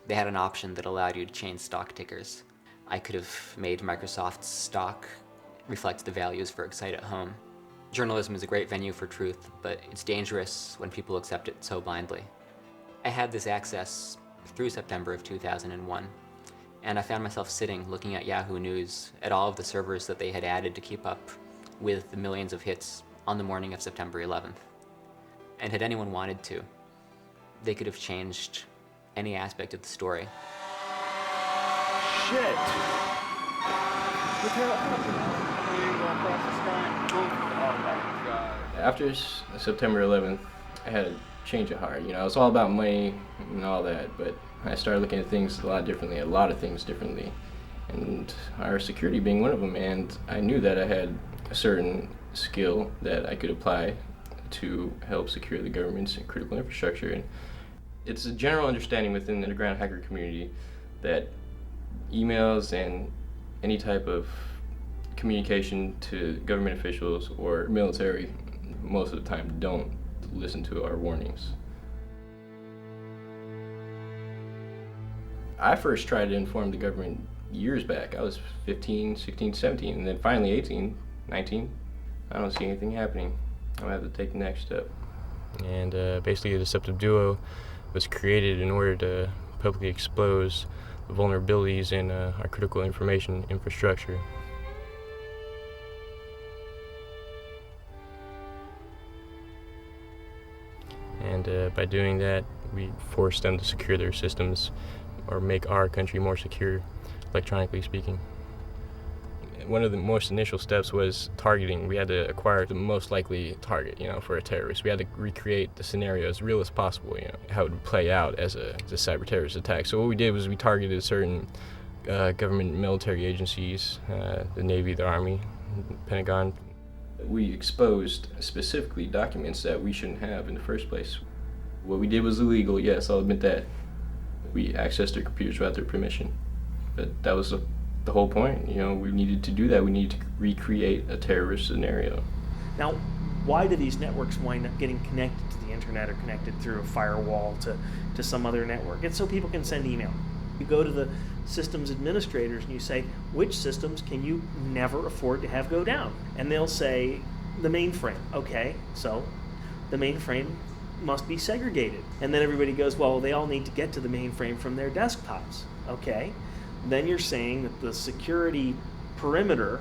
They had an option that allowed you to change stock tickers. I could have made Microsoft's stock reflect the values for Excite at Home. Journalism is a great venue for truth, but it's dangerous when people accept it so blindly. I had this access through September of 2001, and I found myself sitting looking at Yahoo News at all of the servers that they had added to keep up with the millions of hits on the morning of September 11th. And had anyone wanted to, they could have changed any aspect of the story. Shit! What the hell happened? After September 11th, I had a change of heart. You know, it's all about money and all that, but I started looking at things a lot differently, a lot of things differently, and our security being one of them. And I knew that I had a certain skill that I could apply to help secure the government's critical infrastructure. And it's a general understanding within the underground hacker community that emails and any type of communication to government officials or military most of the time don't listen to our warnings. I first tried to inform the government years back. I was 15, 16, 17, and then finally 18, 19. I don't see anything happening. I'm gonna have to take the next step. And basically, a deceptive duo was created in order to publicly expose the vulnerabilities in our critical information infrastructure. And by doing that, we forced them to secure their systems or make our country more secure, electronically speaking. One of the most initial steps was targeting. We had to acquire the most likely target, for a terrorist. We had to recreate the scenario as real as possible, how it would play out as a cyber terrorist attack. So what we did was we targeted certain government military agencies, the Navy, the Army, the Pentagon. We exposed specifically documents that we shouldn't have in the first place. What we did was illegal, yes, I'll admit that. We accessed their computers without their permission. But that was the whole point. We needed to do that. We needed to recreate a terrorist scenario. Now, why do these networks wind up getting connected to the internet or connected through a firewall to some other network? It's so people can send email. You go to the systems administrators and you say, which systems can you never afford to have go down? And they'll say, the mainframe. Okay, so the mainframe must be segregated. And then everybody goes, well, they all need to get to the mainframe from their desktops. Okay, then you're saying that the security perimeter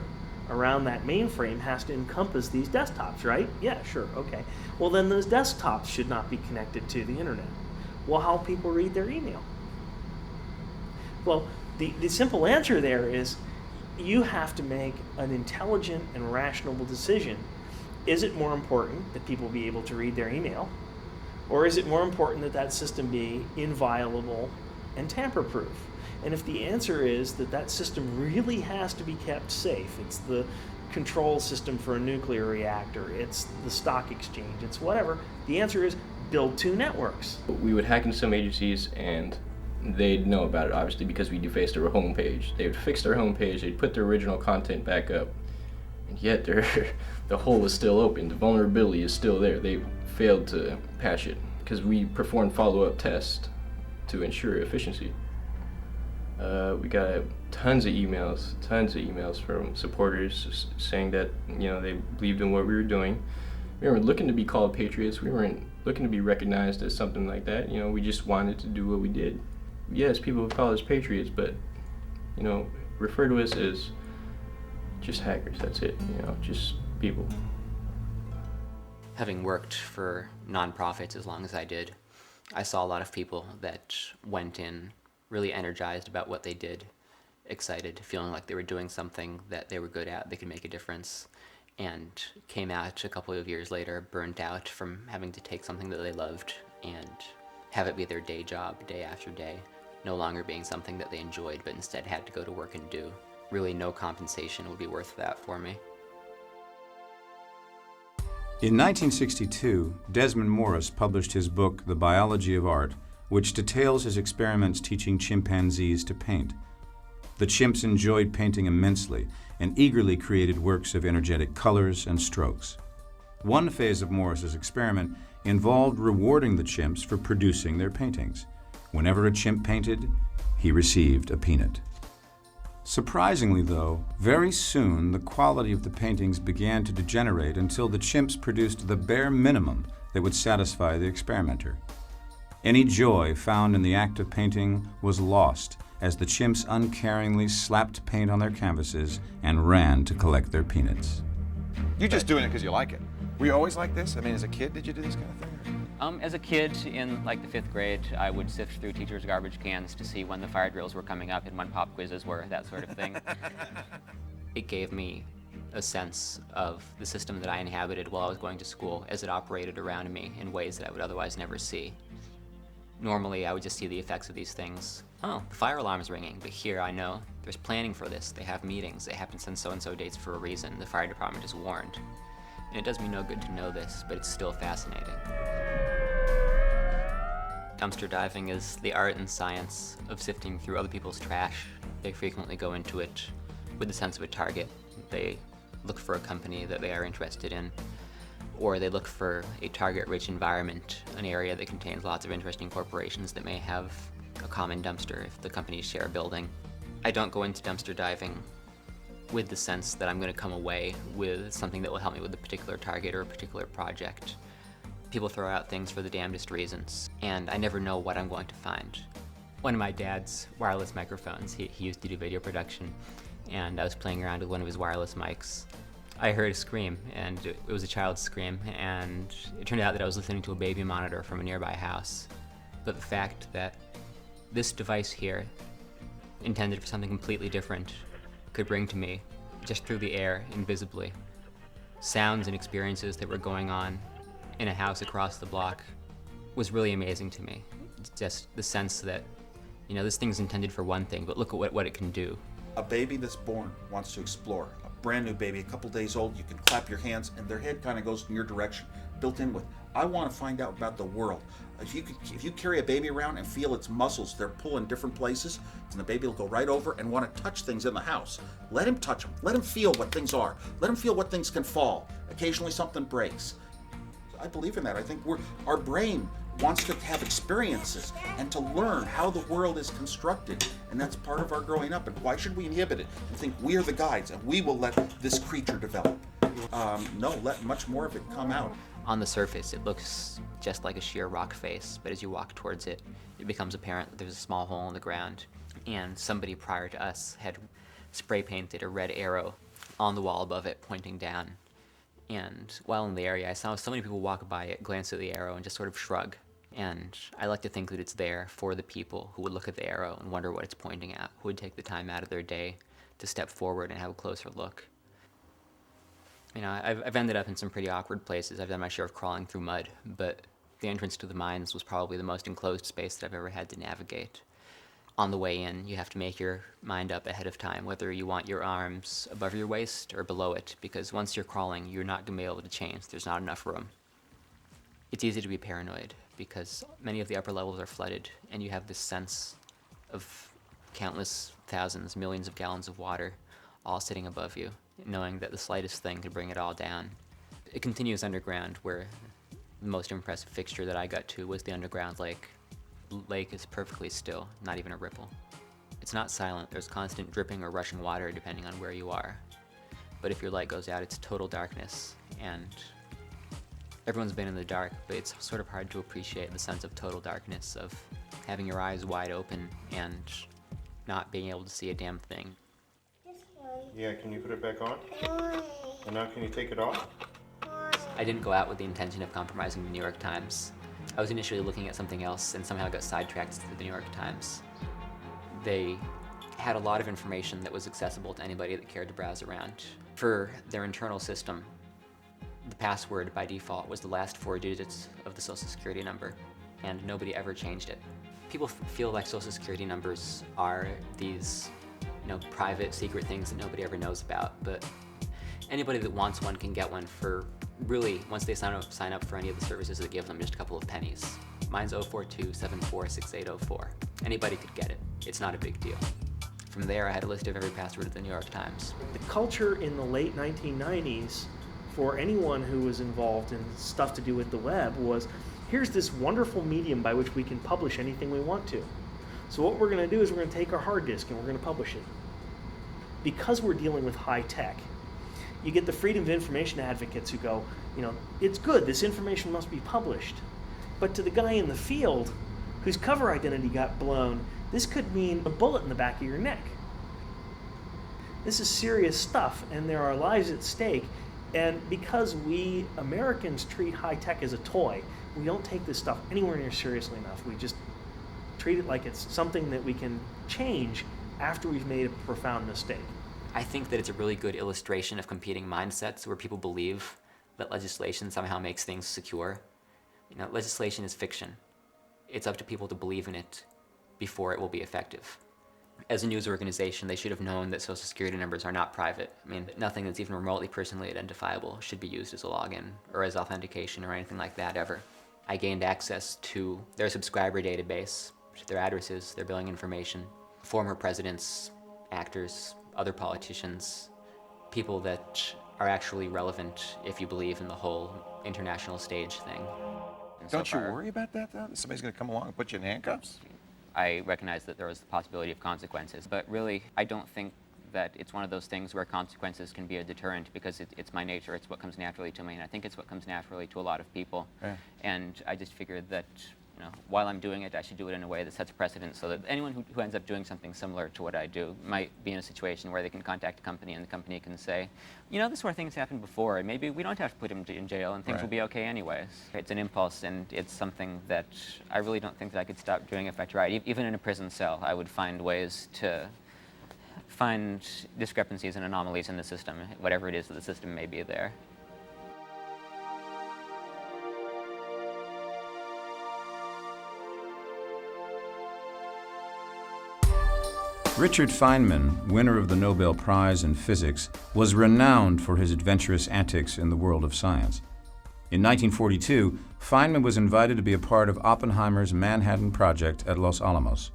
around that mainframe has to encompass these desktops, right? Yeah, sure, okay. Well, then those desktops should not be connected to the internet. Well, how people read their email? Well, the simple answer there is you have to make an intelligent and rational decision. Is it more important that people be able to read their email, or is it more important that that system be inviolable and tamper-proof? And if the answer is that that system really has to be kept safe, it's the control system for a nuclear reactor, it's the stock exchange, it's whatever, the answer is build 2 networks. We would hack into some agencies and they'd know about it, obviously, because we defaced their homepage. They would fix their homepage, they'd put their original content back up, and yet the hole was still open. The vulnerability is still there. They failed to patch it because we performed follow-up tests to ensure efficiency. We got tons of emails from supporters saying that, you know, they believed in what we were doing. We weren't looking to be called patriots. We weren't looking to be recognized as something like that. You know, we just wanted to do what we did. Yes, people would call us patriots, but, you know, refer to us as just hackers. That's it. You know, just people. Having worked for nonprofits as long as I did, I saw a lot of people that went in really energized about what they did, excited, feeling like they were doing something that they were good at, they could make a difference, and came out a couple of years later burnt out from having to take something that they loved and have it be their day job day after day, no longer being something that they enjoyed but instead had to go to work and do. Really no compensation would be worth that for me. In 1962, Desmond Morris published his book, The Biology of Art, which details his experiments teaching chimpanzees to paint. The chimps enjoyed painting immensely and eagerly created works of energetic colors and strokes. One phase of Morris's experiment involved rewarding the chimps for producing their paintings. Whenever a chimp painted, he received a peanut. Surprisingly, though, very soon the quality of the paintings began to degenerate until the chimps produced the bare minimum that would satisfy the experimenter. Any joy found in the act of painting was lost as the chimps uncaringly slapped paint on their canvases and ran to collect their peanuts. You're just doing it because you like it. Were you always like this? I mean, as a kid, did you do this kind of thing? As a kid, in like the 5th grade, I would sift through teachers' garbage cans to see when the fire drills were coming up and when pop quizzes were, that sort of thing. It gave me a sense of the system that I inhabited while I was going to school as it operated around me in ways that I would otherwise never see. Normally, I would just see the effects of these things. Oh, the fire alarm is ringing, but here I know there's planning for this. They have meetings. It happens on so-and-so dates for a reason. The fire department is warned. And it does me no good to know this, but it's still fascinating. Dumpster diving is the art and science of sifting through other people's trash. They frequently go into it with the sense of a target. They look for a company that they are interested in, or they look for a target-rich environment, an area that contains lots of interesting corporations that may have a common dumpster if the companies share a building. I don't go into dumpster diving with the sense that I'm going to come away with something that will help me with a particular target or a particular project. People throw out things for the damnedest reasons, and I never know what I'm going to find. One of my dad's wireless microphones, he used to do video production, and I was playing around with one of his wireless mics. I heard a scream, and it was a child's scream, and it turned out that I was listening to a baby monitor from a nearby house. But the fact that this device here, intended for something completely different, could bring to me, just through the air, invisibly, sounds and experiences that were going on in a house across the block was really amazing to me. It's just the sense that, you know, this thing's intended for one thing, but look at what it can do. A baby that's born wants to explore. A brand new baby, a couple days old, you can clap your hands and their head kind of goes in your direction, built in with, I want to find out about the world. If you carry a baby around and feel its muscles, they're pulling different places, and the baby will go right over and want to touch things in the house. Let him touch them. Let him feel what things are. Let him feel what things can fall. Occasionally something breaks. I believe in that. I think our brain wants to have experiences and to learn how the world is constructed, and that's part of our growing up. And why should we inhibit it and think we are the guides and we will let this creature develop? No, let much more of it come out. On the surface, it looks just like a sheer rock face, but as you walk towards it, it becomes apparent that there's a small hole in the ground, and somebody prior to us had spray painted a red arrow on the wall above it, pointing down. And while in the area, I saw so many people walk by it, glance at the arrow, and just sort of shrug. And I like to think that it's there for the people who would look at the arrow and wonder what it's pointing at, who would take the time out of their day to step forward and have a closer look. You know, I've ended up in some pretty awkward places. I've done my share of crawling through mud, but the entrance to the mines was probably the most enclosed space that I've ever had to navigate. on the way in, you have to make your mind up ahead of time whether you want your arms above your waist or below it, because once you're crawling, you're not going to be able to change. There's not enough room. It's easy to be paranoid because many of the upper levels are flooded, and you have this sense of countless thousands, millions of gallons of water all sitting above you, knowing that the slightest thing could bring it all down. It continues underground, where the most impressive fixture that I got to was the underground lake. The lake is perfectly still, not even a ripple. It's not silent. There's constant dripping or rushing water depending on where you are. But if your light goes out, it's total darkness, and everyone's been in the dark, but it's sort of hard to appreciate the sense of total darkness, of having your eyes wide open and not being able to see a damn thing. Yeah, can you put it back on? And now can you take it off? I didn't go out with the intention of compromising the New York Times. I was initially looking at something else and somehow got sidetracked to the New York Times. They had a lot of information that was accessible to anybody that cared to browse around. For their internal system, the password by default was the last 4 digits of the Social Security number, and nobody ever changed it. People feel like Social Security numbers are these, private, secret things that nobody ever knows about, but anybody that wants one can get one for really, once they sign up for any of the services that give them, just a couple of pennies. Mine's 042746804. Anybody could get it. It's not a big deal. From there, I had a list of every password of the New York Times. The culture in the late 1990s for anyone who was involved in stuff to do with the web was, here's this wonderful medium by which we can publish anything we want to. So what we're going to do is we're going to take our hard disk and we're going to publish it. Because we're dealing with high tech, you get the freedom of information advocates who go, it's good, this information must be published. But to the guy in the field whose cover identity got blown, this could mean a bullet in the back of your neck. This is serious stuff, and there are lives at stake. And because we Americans treat high tech as a toy, we don't take this stuff anywhere near seriously enough. We just treat it like it's something that we can change after we've made a profound mistake. I think that it's a really good illustration of competing mindsets where people believe that legislation somehow makes things secure. Legislation is fiction. It's up to people to believe in it before it will be effective. As a news organization, they should have known that Social Security numbers are not private. Nothing that's even remotely personally identifiable should be used as a login or as authentication or anything like that ever. I gained access to their subscriber database, their addresses, their billing information, former presidents, actors, other politicians, people that are actually relevant if you believe in the whole international stage thing. Don't you worry about that, though? Somebody's going to come along and put you in handcuffs? I recognize that there was the possibility of consequences, but really, I don't think that it's one of those things where consequences can be a deterrent, because it's my nature, it's what comes naturally to me, and I think it's what comes naturally to a lot of people. Yeah. And I just figured that while I'm doing it, I should do it in a way that sets a precedent so that anyone who ends up doing something similar to what I do might be in a situation where they can contact a company and the company can say, this sort of thing's happened before, and maybe we don't have to put him in jail and things will be okay anyways. It's an impulse, and it's something that I really don't think that I could stop doing if I tried. Even in a prison cell, I would find ways to find discrepancies and anomalies in the system, whatever it is that the system may be there. Richard Feynman, winner of the Nobel Prize in Physics, was renowned for his adventurous antics in the world of science. In 1942, Feynman was invited to be a part of Oppenheimer's Manhattan Project at Los Alamos.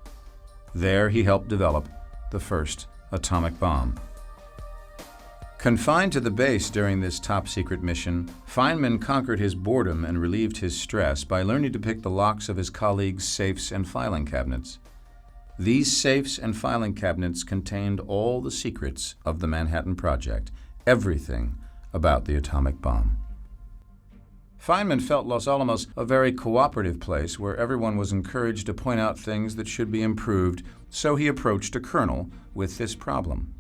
There, he helped develop the first atomic bomb. Confined to the base during this top-secret mission, Feynman conquered his boredom and relieved his stress by learning to pick the locks of his colleagues' safes and filing cabinets. These safes and filing cabinets contained all the secrets of the Manhattan Project, everything about the atomic bomb. Feynman felt Los Alamos a very cooperative place where everyone was encouraged to point out things that should be improved, so he approached a colonel with this problem.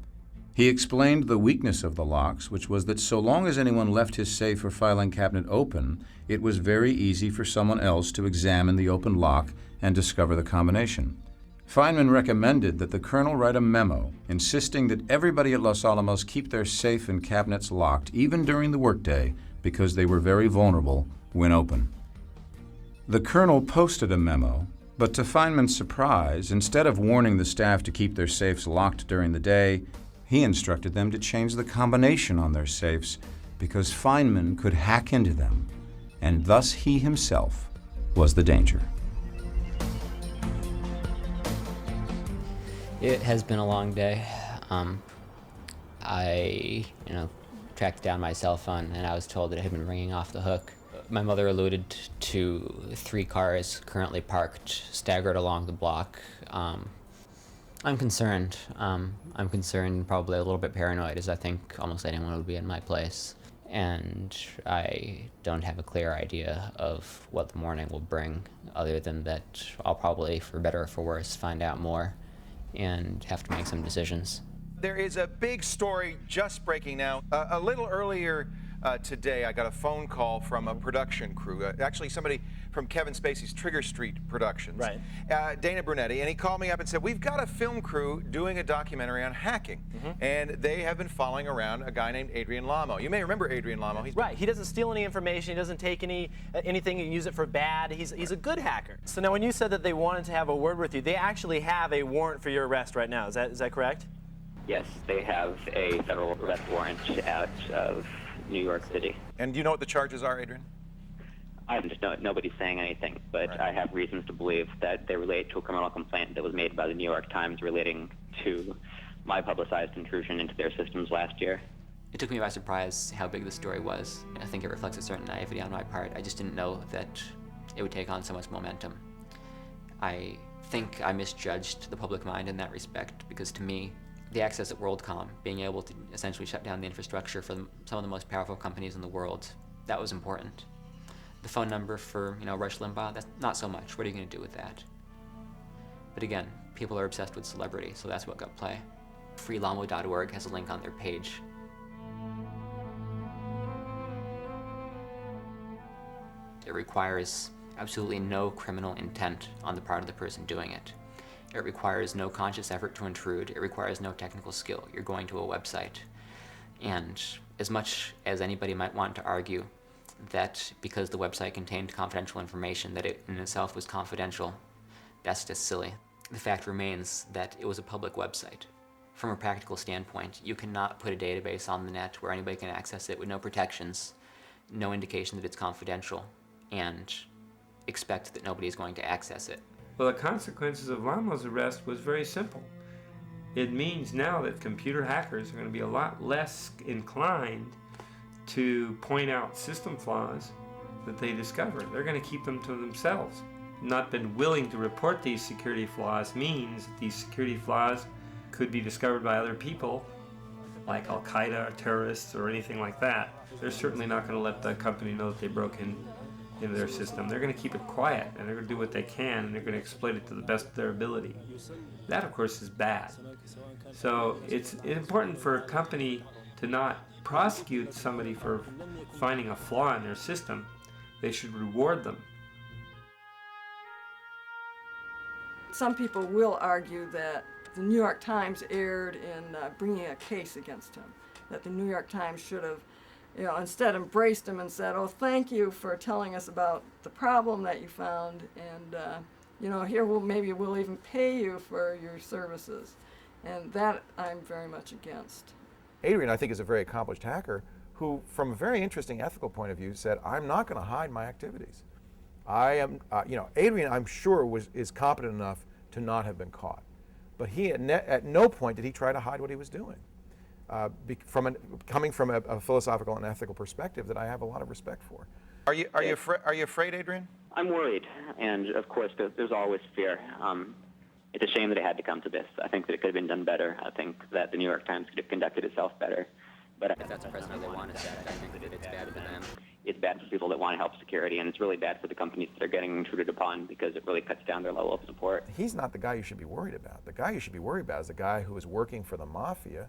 He explained the weakness of the locks, which was that so long as anyone left his safe or filing cabinet open, it was very easy for someone else to examine the open lock and discover the combination. Feynman recommended that the colonel write a memo insisting that everybody at Los Alamos keep their safe and cabinets locked, even during the workday, because they were very vulnerable when open. The colonel posted a memo, But to Feynman's surprise, instead of warning the staff to keep their safes locked during the day, he instructed them to change the combination on their safes because Feynman could hack into them, and thus he himself was the danger. It has been a long day. I tracked down my cell phone and I was told that it had been ringing off the hook. My mother alluded to 3 cars currently parked, staggered along the block. I'm concerned. I'm concerned, probably a little bit paranoid, as I think almost anyone would be in my place. And I don't have a clear idea of what the morning will bring, other than that I'll probably, for better or for worse, find out more and have to make some decisions. There is a big story just breaking now. A little earlier today, I got a phone call from a production crew, actually somebody from Kevin Spacey's Trigger Street Productions, right. Dana Brunetti, and he called me up and said, we've got a film crew doing a documentary on hacking, and they have been following around a guy named Adrian Lamo. You may remember Adrian Lamo. Right, he doesn't steal any information, he doesn't take anything and use it for bad. He's a good hacker. So now when you said that they wanted to have a word with you, they actually have a warrant for your arrest right now, is that correct? Yes, they have a federal arrest warrant out of New York City. And do you know what the charges are, Adrian? I just know nobody's saying anything, but right. I have reasons to believe that they relate to a criminal complaint that was made by the New York Times relating to my publicized intrusion into their systems last year. It took me by surprise how big the story was. I think it reflects a certain naivety on my part. I just didn't know that it would take on so much momentum. I think I misjudged the public mind in that respect, because to me, the access at WorldCom, being able to essentially shut down the infrastructure for some of the most powerful companies in the world, that was important. The phone number for, Rush Limbaugh, that's not so much. What are you going to do with that? But again, people are obsessed with celebrity, so that's what got play. freelamo.org has a link on their page. It requires absolutely no criminal intent on the part of the person doing it. It requires no conscious effort to intrude. It requires no technical skill. You're going to a website. And as much as anybody might want to argue that because the website contained confidential information that it in itself was confidential, that's just silly. The fact remains that it was a public website. From a practical standpoint, you cannot put a database on the net where anybody can access it with no protections, no indication that it's confidential, and expect that nobody is going to access it. Well, the consequences of Lamo's arrest was very simple. It means now that computer hackers are going to be a lot less inclined to point out system flaws that they discover. They're going to keep them to themselves. Not been willing to report these security flaws means that these security flaws could be discovered by other people, like Al-Qaeda or terrorists or anything like that. They're certainly not going to let the company know that they broke into their system. They're going to keep it quiet, and they're going to do what they can, and they're going to exploit it to the best of their ability. That, of course, is bad. So it's important for a company to not prosecute somebody for finding a flaw in their system. They should reward them. Some people will argue that the New York Times erred in bringing a case against him, that the New York Times should have instead embraced him and said, oh, thank you for telling us about the problem that you found, and here maybe we'll even pay you for your services. And that I'm very much against. Adrian, I think, is a very accomplished hacker who, from a very interesting ethical point of view, said, I'm not going to hide my activities. I am, Adrian, I'm sure, is competent enough to not have been caught. But he, at no point did he try to hide what he was doing. Coming from a philosophical and ethical perspective that I have a lot of respect for. Are you afraid, Adrian? I'm worried, and of course there's always fear. It's a shame that it had to come to this. I think that it could have been done better. I think that the New York Times could have conducted itself better. But if that's a precedent they want to set, I think that it's bad for them. It's bad for people that want to help security, and it's really bad for the companies that are getting intruded upon because it really cuts down their level of support. He's not the guy you should be worried about. The guy you should be worried about is the guy who is working for the mafia,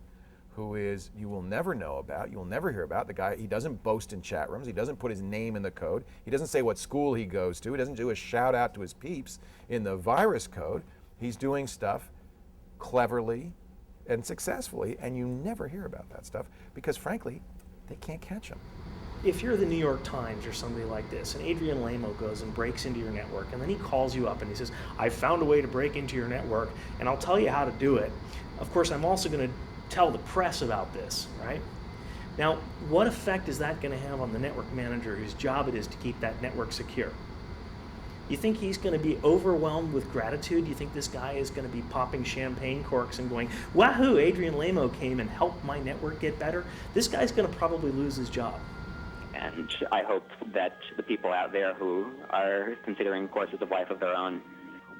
who is, you will never know about, you will never hear about. The guy, he doesn't boast in chat rooms, he doesn't put his name in the code, he doesn't say what school he goes to, he doesn't do a shout out to his peeps in the virus code. He's doing stuff cleverly and successfully, and you never hear about that stuff because, frankly, they can't catch him. If you're the New York Times or somebody like this, and Adrian Lamo goes and breaks into your network, and then he calls you up and he says, I found a way to break into your network, and I'll tell you how to do it. Of course, I'm also going to tell the press about this, right? Now, what effect is that going to have on the network manager whose job it is to keep that network secure? You think he's going to be overwhelmed with gratitude? You think this guy is going to be popping champagne corks and going, wahoo, Adrian Lamo came and helped my network get better? This guy's going to probably lose his job. And I hope that the people out there who are considering courses of life of their own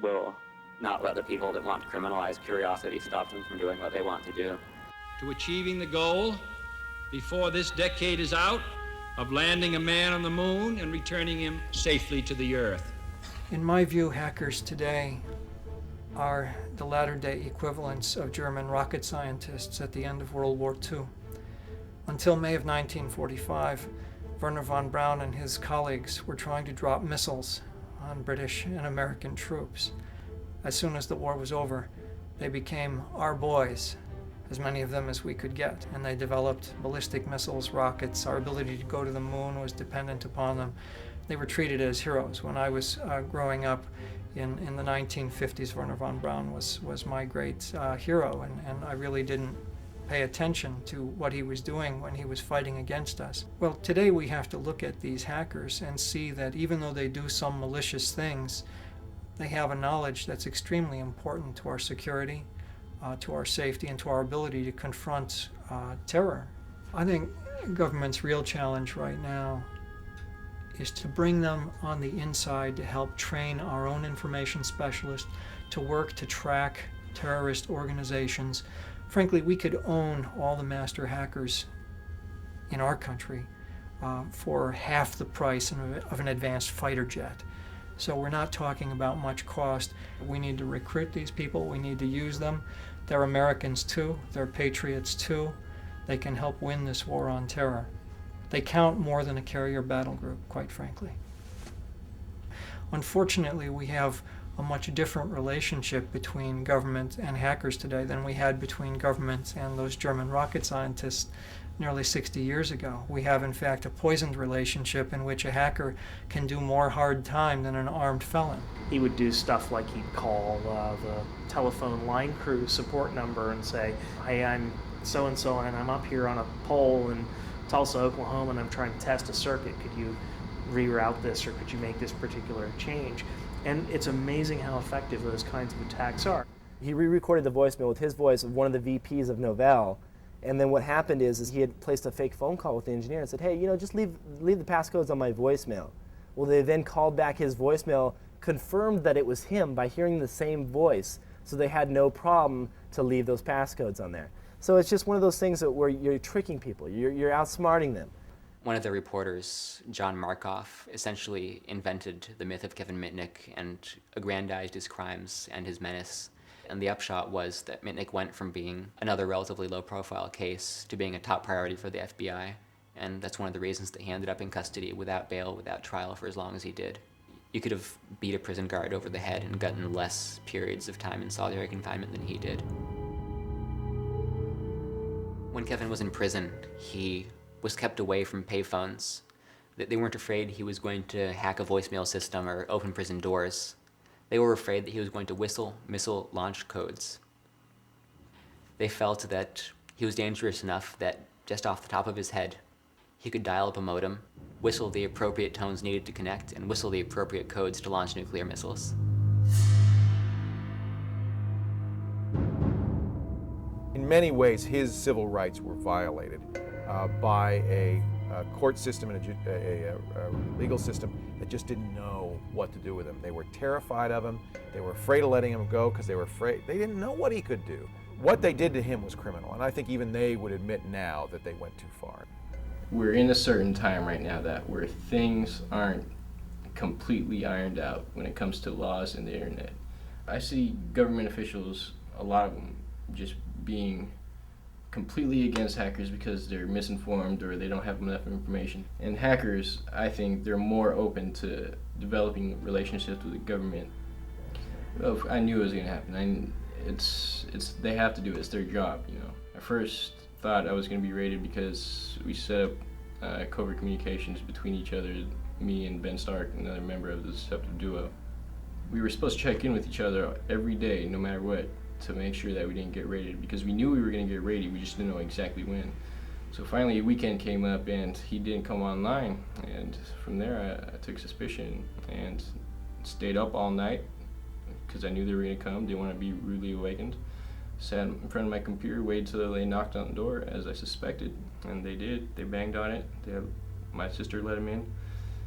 will not let the people that want to criminalize curiosity stop them from doing what they want to do. To achieving the goal, before this decade is out, of landing a man on the moon and returning him safely to the Earth. In my view, hackers today are the latter-day equivalents of German rocket scientists at the end of World War II. Until May of 1945, Wernher von Braun and his colleagues were trying to drop missiles on British and American troops. As soon as the war was over, they became our boys, as many of them as we could get, and they developed ballistic missiles, rockets. Our ability to go to the moon was dependent upon them. They were treated as heroes. When I was growing up in the 1950s, Wernher von Braun was my great hero, and I really didn't pay attention to what he was doing when he was fighting against us. Well, today we have to look at these hackers and see that even though they do some malicious things, they have a knowledge that's extremely important to our security, to our safety, and to our ability to confront terror. I think government's real challenge right now is to bring them on the inside to help train our own information specialists to work to track terrorist organizations. Frankly, we could own all the master hackers in our country for half the price of an advanced fighter jet. So we're not talking about much cost. We need to recruit these people. We need to use them. They're Americans too. They're patriots too. They can help win this war on terror. They count more than a carrier battle group, quite frankly. Unfortunately, we have a much different relationship between government and hackers today than we had between government and those German rocket scientists nearly 60 years ago. We have, in fact, a poisoned relationship in which a hacker can do more hard time than an armed felon. He would do stuff like he'd call the telephone line crew support number and say, hey, I'm so-and-so, and I'm up here on a pole in Tulsa, Oklahoma, and I'm trying to test a circuit. Could you reroute this, or could you make this particular change? And it's amazing how effective those kinds of attacks are. He re-recorded the voicemail with his voice of one of the VPs of Novell, and then what happened is he had placed a fake phone call with the engineer and said, hey, just leave the passcodes on my voicemail. Well, they then called back his voicemail, confirmed that it was him by hearing the same voice, so they had no problem to leave those passcodes on there. So it's just one of those things where you're tricking people, you're outsmarting them. One of the reporters, John Markoff, essentially invented the myth of Kevin Mitnick and aggrandized his crimes and his menace. And the upshot was that Mitnick went from being another relatively low-profile case to being a top priority for the FBI. And that's one of the reasons that he ended up in custody without bail, without trial for as long as he did. You could have beat a prison guard over the head and gotten less periods of time in solitary confinement than he did. When Kevin was in prison, he was kept away from payphones. They weren't afraid he was going to hack a voicemail system or open prison doors. They were afraid that he was going to whistle missile launch codes. They felt that he was dangerous enough that just off the top of his head, he could dial up a modem, whistle the appropriate tones needed to connect, and whistle the appropriate codes to launch nuclear missiles. In many ways, his civil rights were violated by a court system and a legal system that just didn't know what to do with him. They were terrified of him. They were afraid of letting him go because they were afraid. They didn't know what he could do. What they did to him was criminal, and I think even they would admit now that they went too far. We're in a certain time right now where things aren't completely ironed out when it comes to laws and the internet. I see government officials, a lot of them, just being completely against hackers because they're misinformed or they don't have enough information. And hackers, I think they're more open to developing relationships with the government. Well, I knew it was going to happen. They have to do it. It's their job, I first thought I was going to be raided because we set up covert communications between each other, me and Ben Stark, another member of the Deceptive duo. We were supposed to check in with each other every day, no matter what, to make sure that we didn't get raided, because we knew we were going to get raided, we just didn't know exactly when. So finally a weekend came up and he didn't come online, and from there I took suspicion and stayed up all night because I knew they were going to come, didn't want to be rudely awakened. Sat in front of my computer, waited till they knocked on the door as I suspected, and they did. They banged on it. My sister let them in.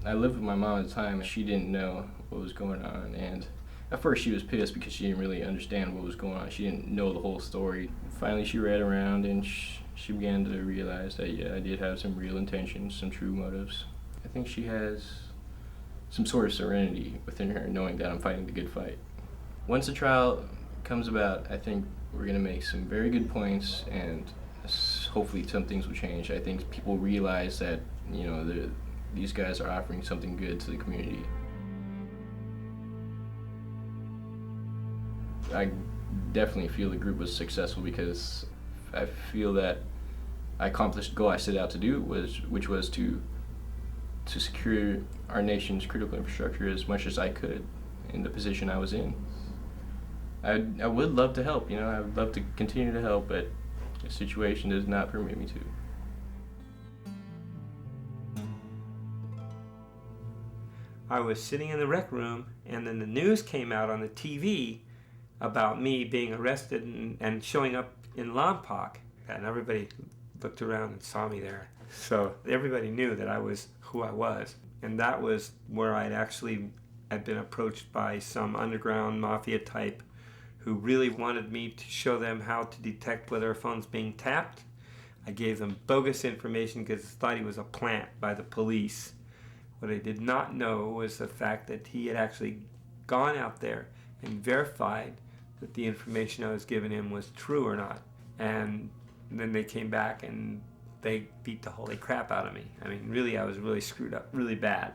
I lived with my mom at the time, and she didn't know what was going on, and at first she was pissed because she didn't really understand what was going on. She didn't know the whole story. Finally she read around and she began to realize that, yeah, I did have some real intentions, some true motives. I think she has some sort of serenity within her, knowing that I'm fighting the good fight. Once the trial comes about, I think we're going to make some very good points, and hopefully some things will change. I think people realize that, you know, these guys are offering something good to the community. I definitely feel the group was successful because I feel that I accomplished the goal I set out to do, which was to secure our nation's critical infrastructure as much as I could in the position I was in. I would love to help, you know, I would love to continue to help, but the situation does not permit me to. I was sitting in the rec room, and then the news came out on the TV about me being arrested and showing up in Lompoc, and everybody looked around and saw me there. So everybody knew that I was who I was, and that was where I'd been approached by some underground mafia type who really wanted me to show them how to detect whether a phone's being tapped. I gave them bogus information because I thought he was a plant by the police. What I did not know was the fact that he had actually gone out there and verified that the information I was giving him was true or not. And then they came back and they beat the holy crap out of me. I mean, really, I was really screwed up, really bad.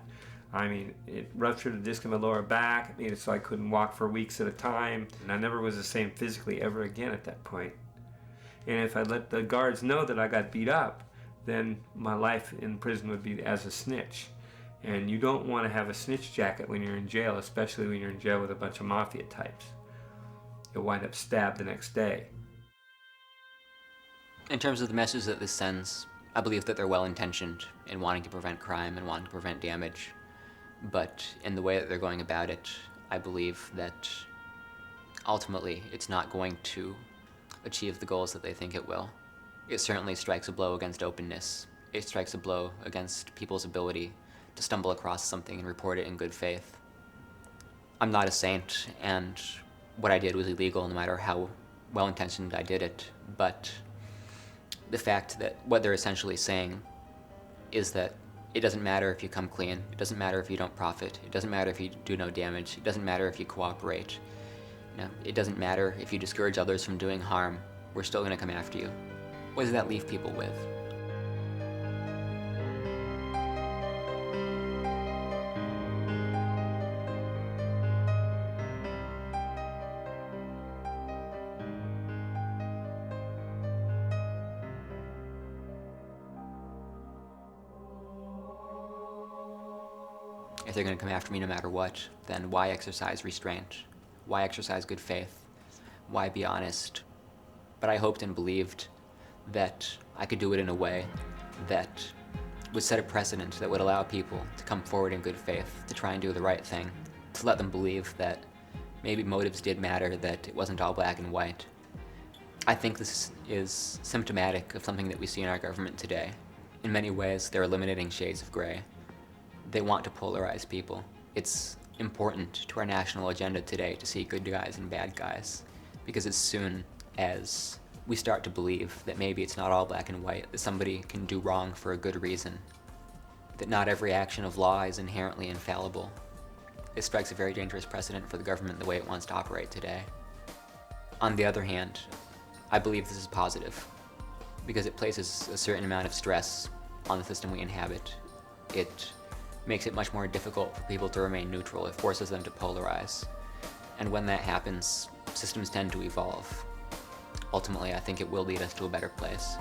I mean, it ruptured a disc in my lower back, made it so I couldn't walk for weeks at a time, and I never was the same physically ever again at that point. And if I let the guards know that I got beat up, then my life in prison would be as a snitch. And you don't want to have a snitch jacket when you're in jail, especially when you're in jail with a bunch of mafia types. You'll wind up stabbed the next day. In terms of the message that this sends, I believe that they're well-intentioned in wanting to prevent crime and wanting to prevent damage. But in the way that they're going about it, I believe that ultimately it's not going to achieve the goals that they think it will. It certainly strikes a blow against openness. It strikes a blow against people's ability to stumble across something and report it in good faith. I'm not a saint, and what I did was illegal no matter how well-intentioned I did it, but the fact that what they're essentially saying is that it doesn't matter if you come clean, it doesn't matter if you don't profit, it doesn't matter if you do no damage, it doesn't matter if you cooperate, it doesn't matter if you discourage others from doing harm, we're still going to come after you. What does that leave people with? If they're going to come after me no matter what, then why exercise restraint? Why exercise good faith? Why be honest? But I hoped and believed that I could do it in a way that would set a precedent that would allow people to come forward in good faith, to try and do the right thing, to let them believe that maybe motives did matter, that it wasn't all black and white. I think this is symptomatic of something that we see in our government today. In many ways, they're eliminating shades of gray. They want to polarize people. It's important to our national agenda today to see good guys and bad guys, because as soon as we start to believe that maybe it's not all black and white, that somebody can do wrong for a good reason, that not every action of law is inherently infallible, it strikes a very dangerous precedent for the government the way it wants to operate today. On the other hand, I believe this is positive, because it places a certain amount of stress on the system we inhabit. It makes it much more difficult for people to remain neutral. It forces them to polarize. And when that happens, systems tend to evolve. Ultimately, I think it will lead us to a better place.